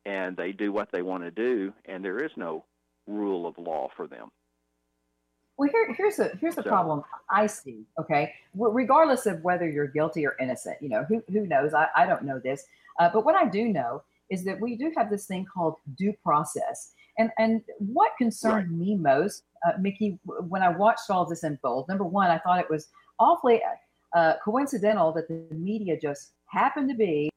and they do what they want to do, and there is no rule of law for them. Well, here's the problem I see. Okay, regardless of whether you're guilty or innocent, who knows? I don't know this, but what I do know is that we do have this thing called due process. And what concerned me most, Mickey, when I watched all this unfold, number one, I thought it was awfully coincidental that the media just happened to be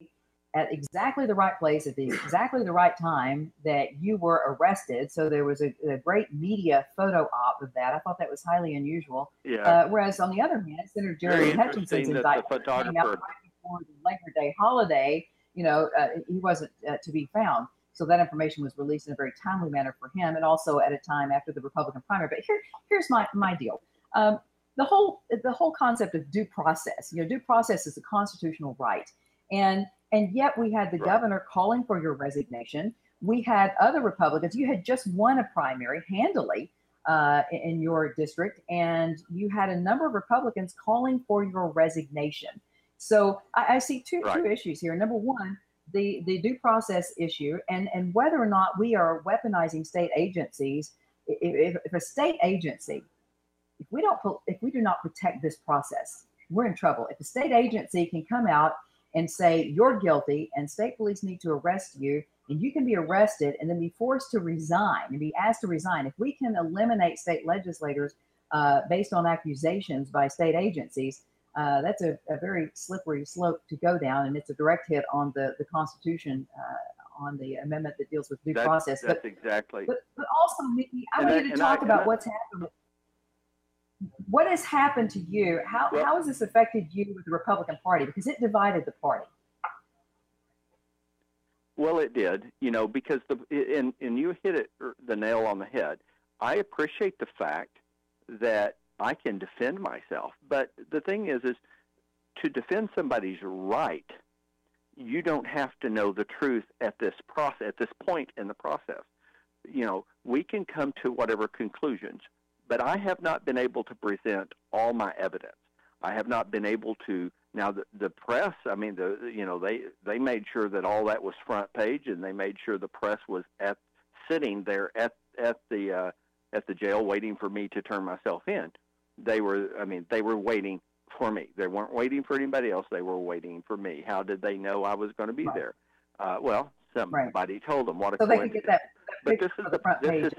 at exactly the right place at exactly the right time that you were arrested. So there was a great media photo op of that. I thought that was highly unusual. Yeah. Whereas on the other hand, Senator Jerry Hutchinson's indictment came out right before the Labor Day holiday. He wasn't to be found. So that information was released in a very timely manner for him, and also at a time after the Republican primary. But here's my deal. The whole concept of due process. Due process is a constitutional right, and yet we had the governor calling for your resignation. We had other Republicans. You had just won a primary handily in your district, and you had a number of Republicans calling for your resignation. So I see two issues here. Number one, the due process issue, and whether or not we are weaponizing state agencies. If a state agency, if we do not protect this process, we're in trouble. If a state agency can come out and say you're guilty and state police need to arrest you, and you can be arrested and then be forced to resign and be asked to resign, if we can eliminate state legislators based on accusations by state agencies, that's a very slippery slope to go down, and it's a direct hit on the Constitution, on the amendment that deals with due process. That's exactly. But also, Mickey, I want you to talk about what's happened. What has happened to you? How has this affected you with the Republican Party? Because it divided the party. Well, it did, because and you hit the nail on the head. I appreciate the fact that I can defend myself, but the thing is to defend somebody's right, you don't have to know the truth at this point in the process. We can come to whatever conclusions, but I have not been able to present all my evidence. I have not been able to. Now the press, they made sure that all that was front page, and they made sure the press was sitting there at the jail waiting for me to turn myself in. They were waiting for me. They weren't waiting for anybody else. They were waiting for me. How did they know I was going to be there? Well, somebody told them. What a coincidence. They could get that picture for the front page.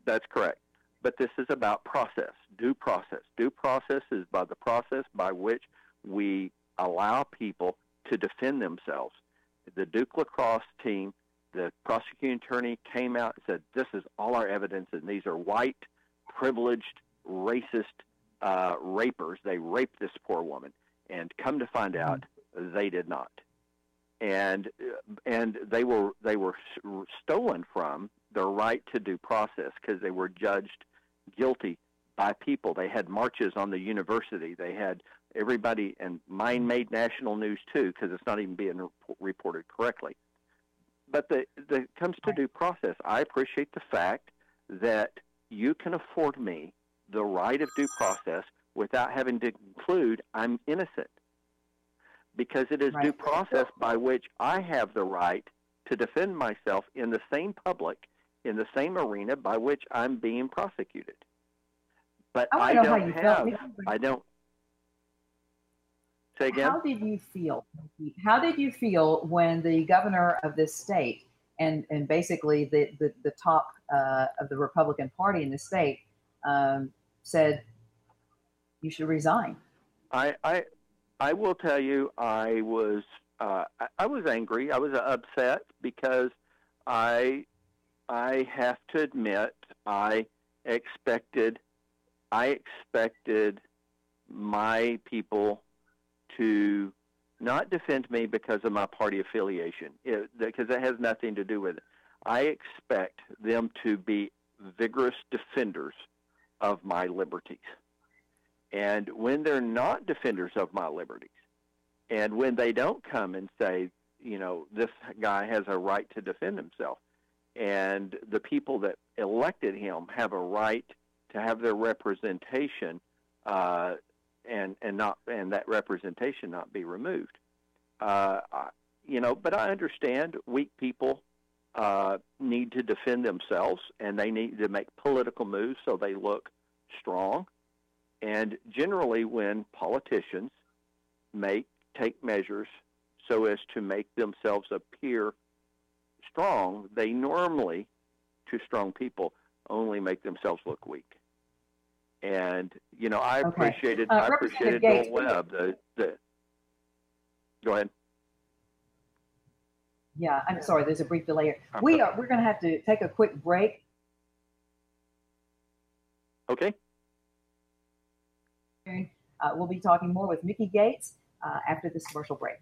That's correct. But this is about process, due process. Due process is by the process by which we allow people to defend themselves. The Duke lacrosse team, the prosecuting attorney came out and said, this is all our evidence, and these are white, privileged, racist rapers. They raped this poor woman. And come to find out, they did not. And they were stolen from their right to due process because they were judged guilty by people. They had marches on the university. They had everybody, and mine made national news too because it's not even being reported correctly. But the comes to due process, I appreciate the fact that you can afford me the right of due process without having to include I'm innocent, because it is due process by which I have the right to defend myself in the same public, in the same arena by which I'm being prosecuted. But I don't have, I don't. Say again? How did you feel? How did you feel when the governor of this state and basically the top of the Republican Party in the state said you should resign? I will tell you, I was angry. I was upset because I have to admit I expected my people to not defend me because of my party affiliation, because it has nothing to do with it. I expect them to be vigorous defenders of my liberties. And when they're not defenders of my liberties, and when they don't come and say, you know, this guy has a right to defend himself, and the people that elected him have a right to have their representation, and that representation not be removed, you know. But I understand weak people need to defend themselves, and they need to make political moves so they look strong. And generally, when politicians take measures so as to make themselves appear strong, they normally, to strong people, only make themselves look weak. And you know, I appreciated Bill Webb. Go ahead. Yeah, I'm sorry. There's a brief delay here. We're going to have to take a quick break. Okay. We'll be talking more with Mickey Gates after this commercial break.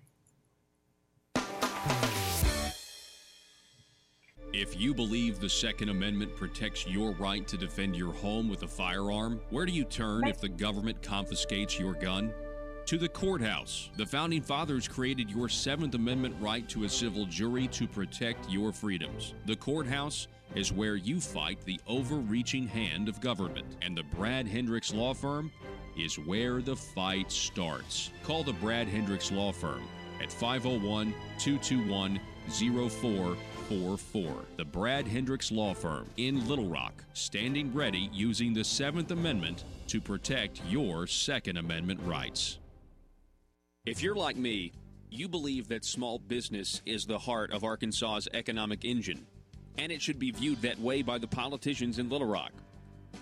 If you believe the Second Amendment protects your right to defend your home with a firearm, where do you turn if the government confiscates your gun? To the courthouse. The Founding Fathers created your Seventh Amendment right to a civil jury to protect your freedoms. The courthouse is where you fight the overreaching hand of government. And the Brad Hendricks Law Firm is where the fight starts. Call the Brad Hendricks Law Firm at 501-221-0444. The Brad Hendricks Law Firm in Little Rock, standing ready using the Seventh Amendment to protect your Second Amendment rights. If you're like me, you believe that small business is the heart of Arkansas's economic engine, and it should be viewed that way by the politicians in Little Rock.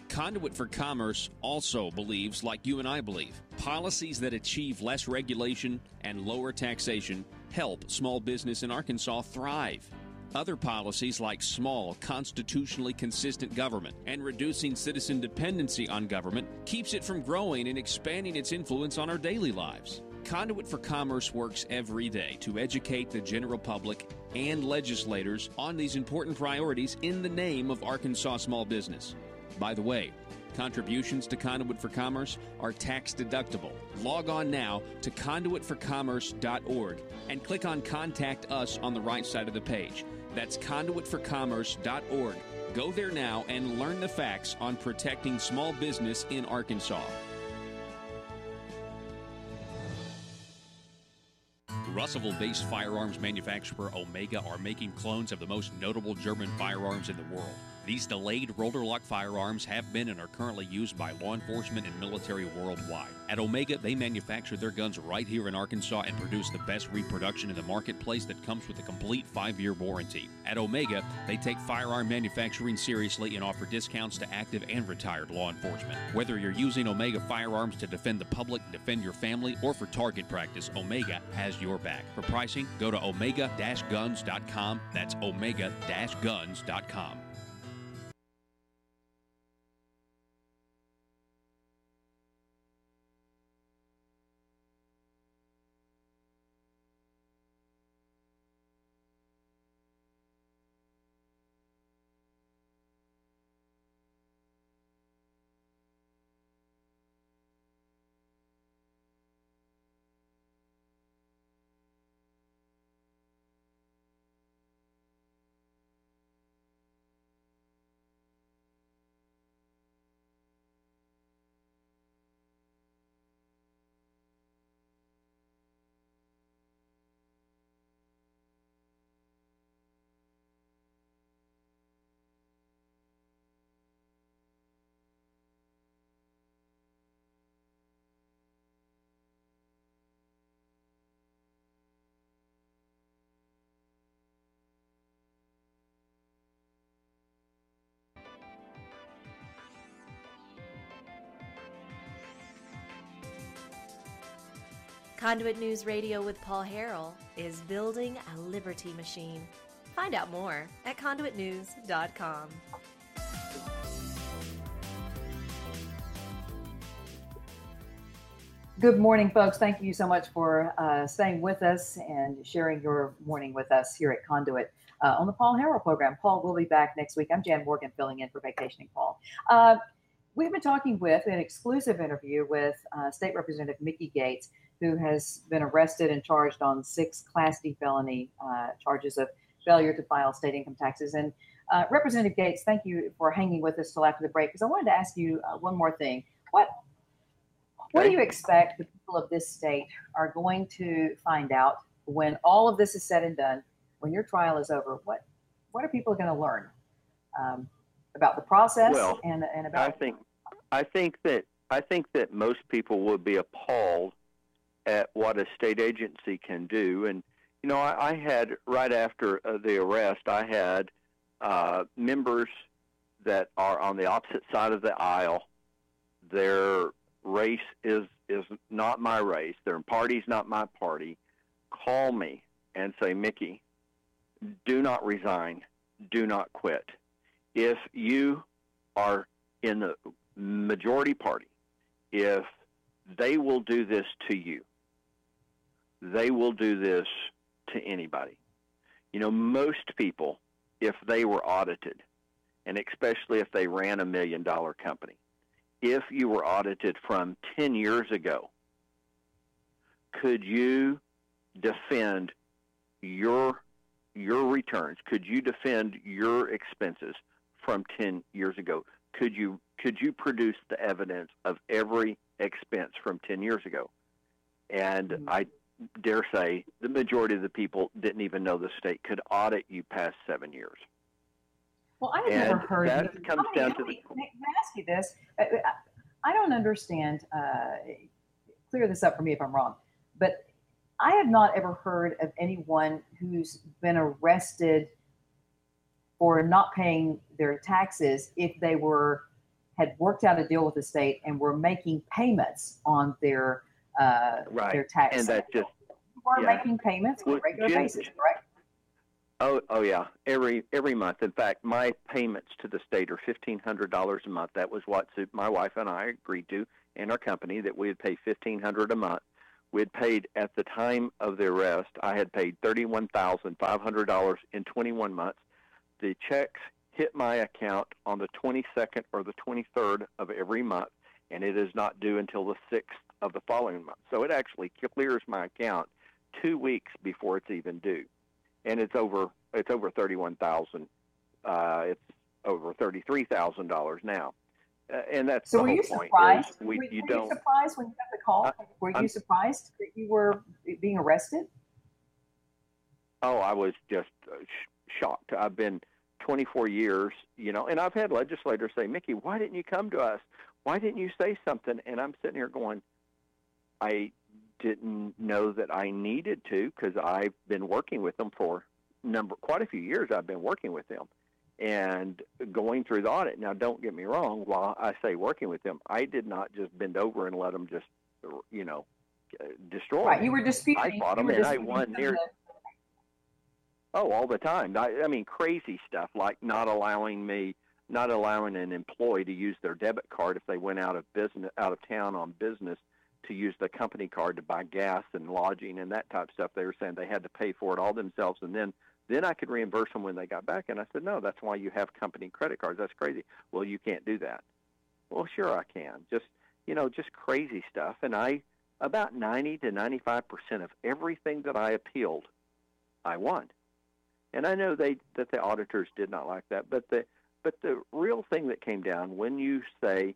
Conduit for Commerce also believes, like you and I believe, policies that achieve less regulation and lower taxation help small business in Arkansas thrive. Other policies like small, constitutionally consistent government and reducing citizen dependency on government keeps it from growing and expanding its influence on our daily lives. Conduit for Commerce works every day to educate the general public and legislators on these important priorities in the name of Arkansas small business. By the way, contributions to Conduit for Commerce are tax deductible. Log on now to conduitforcommerce.org and click on Contact Us on the right side of the page. That's conduitforcommerce.org. Go there now and learn the facts on protecting small business in Arkansas. Russellville-based firearms manufacturer Omega are making clones of the most notable German firearms in the world. These delayed rotor-lock firearms have been and are currently used by law enforcement and military worldwide. At Omega, they manufacture their guns right here in Arkansas and produce the best reproduction in the marketplace that comes with a complete 5-year warranty. At Omega, they take firearm manufacturing seriously and offer discounts to active and retired law enforcement. Whether you're using Omega firearms to defend the public, defend your family, or for target practice, Omega has your back. For pricing, go to omega-guns.com. That's omega-guns.com. Conduit News Radio with Paul Harrell is building a liberty machine. Find out more at conduitnews.com. Good morning, folks. Thank you so much for staying with us and sharing your morning with us here at Conduit on the Paul Harrell program. Paul will be back next week. I'm Jan Morgan, filling in for Vacationing Paul. We've been talking with an exclusive interview with State Representative Mickey Gates, who has been arrested and charged on 6 Class D felony charges of failure to file state income taxes. And Representative Gates, thank you for hanging with us till after the break, because I wanted to ask you one more thing. What do you expect the people of this state are going to find out when all of this is said and done, when your trial is over? What are people going to learn about the process and about? I think that most people would be appalled at what a state agency can do. And you know, I had right after the arrest, I had members that are on the opposite side of the aisle. Their race is not my race. Their party's not my party. Call me and say, Mickey, do not resign. Do not quit. If you are in the majority party, if they will do this to you, they will do this to anybody. You know, most people, if they were audited, and especially if they ran $1 million company, if you were audited from 10 years ago, could you defend your returns? Could you defend your expenses from 10 years ago? Could you produce the evidence of every expense from 10 years ago? And I dare say the majority of the people didn't even know the state could audit you past 7 years. Well, I have never heard. That comes down to the. Can I ask you this? I don't understand. Clear this up for me if I'm wrong, but I have not ever heard of anyone who's been arrested for not paying their taxes if they had worked out a deal with the state and were making payments on their taxes. And that just making payments on a regular basis, correct? Oh yeah, every month. In fact, my payments to the state are $1,500 a month. That was what my wife and I agreed to in our company, that we would pay $1,500 a month. We had paid at the time of the arrest. I had paid $31,500 in 21 months. The checks hit my account on the 22nd or the 23rd of every month, and it is not due until the 6th of the following month. So it actually clears my account 2 weeks before it's even due. And it's over $31,000. It's over $33,000 now, and that's so. The were whole you point. Surprised? Were you surprised when you got the call? Were you surprised that you were being arrested? Oh, I was just shocked. I've been 24 years, you know, and I've had legislators say, Mickey, why didn't you come to us? Why didn't you say something? And I'm sitting here going, I didn't know that I needed to, because I've been working with them for quite a few years. I've been working with them and going through the audit. Now, don't get me wrong. While I say working with them, I did not just bend over and let them just, you know, destroy. Right, me. you were disputing. I fought them, and I won near. Oh, all the time. I mean, crazy stuff like not allowing an employee to use their debit card if they went out of town on business, to use the company card to buy gas and lodging and that type of stuff. They were saying they had to pay for it all themselves, and then I could reimburse them when they got back. And I said, no, that's why you have company credit cards. That's crazy. Well, you can't do that. Well, sure I can. Just crazy stuff. And about 90 to 95% of everything that I appealed, I won. And I know that the auditors did not like that. But the real thing that came down when you say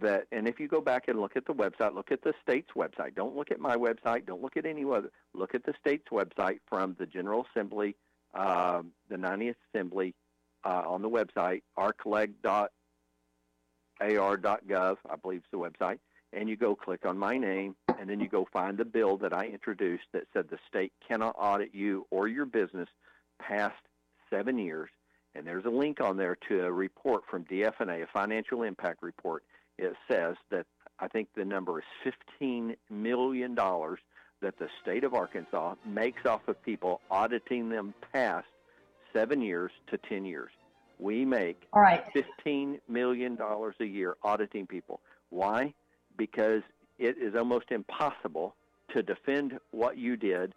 that, and if you go back and look at the website, look at the state's website. Don't look at my website. Don't look at any other. Look at the state's website from the General Assembly, the 90th Assembly, on the website, rcollect.ar.gov, I believe is the website, and you go click on my name, and then you go find the bill that I introduced that said the state cannot audit you or your business past 7 years, and there's a link on there to a report from DFNA, a financial impact report. It says that I think the number is $15 million that that the state of Arkansas makes off of people auditing them past 7 years to 10 years. We make $15 million a year auditing people. Why? Because it is almost impossible to defend what you did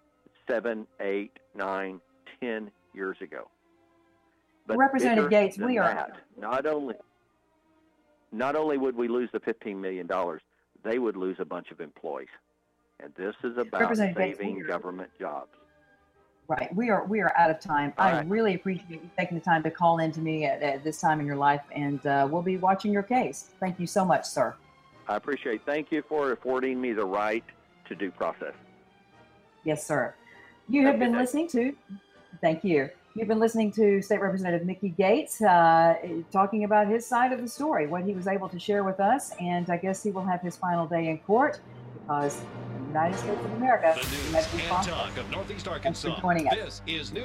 7, 8, 9, 10 years ago. But Representative Gates, we are that, not only would we lose the $15 million, they would lose a bunch of employees. And this is about saving government jobs. Right. We are out of time. I really appreciate you taking the time to call in to me at this time in your life, and we'll be watching your case. Thank you so much, sir. I appreciate it. Thank you for affording me the right to due process. Yes, sir. You have been listening to, thank you. You've been listening to State Representative Mickey Gates talking about his side of the story, what he was able to share with us, and I guess he will have his final day in court because the United States of America. The news and talk of Northeast Arkansas. Thanks for joining us. This is News.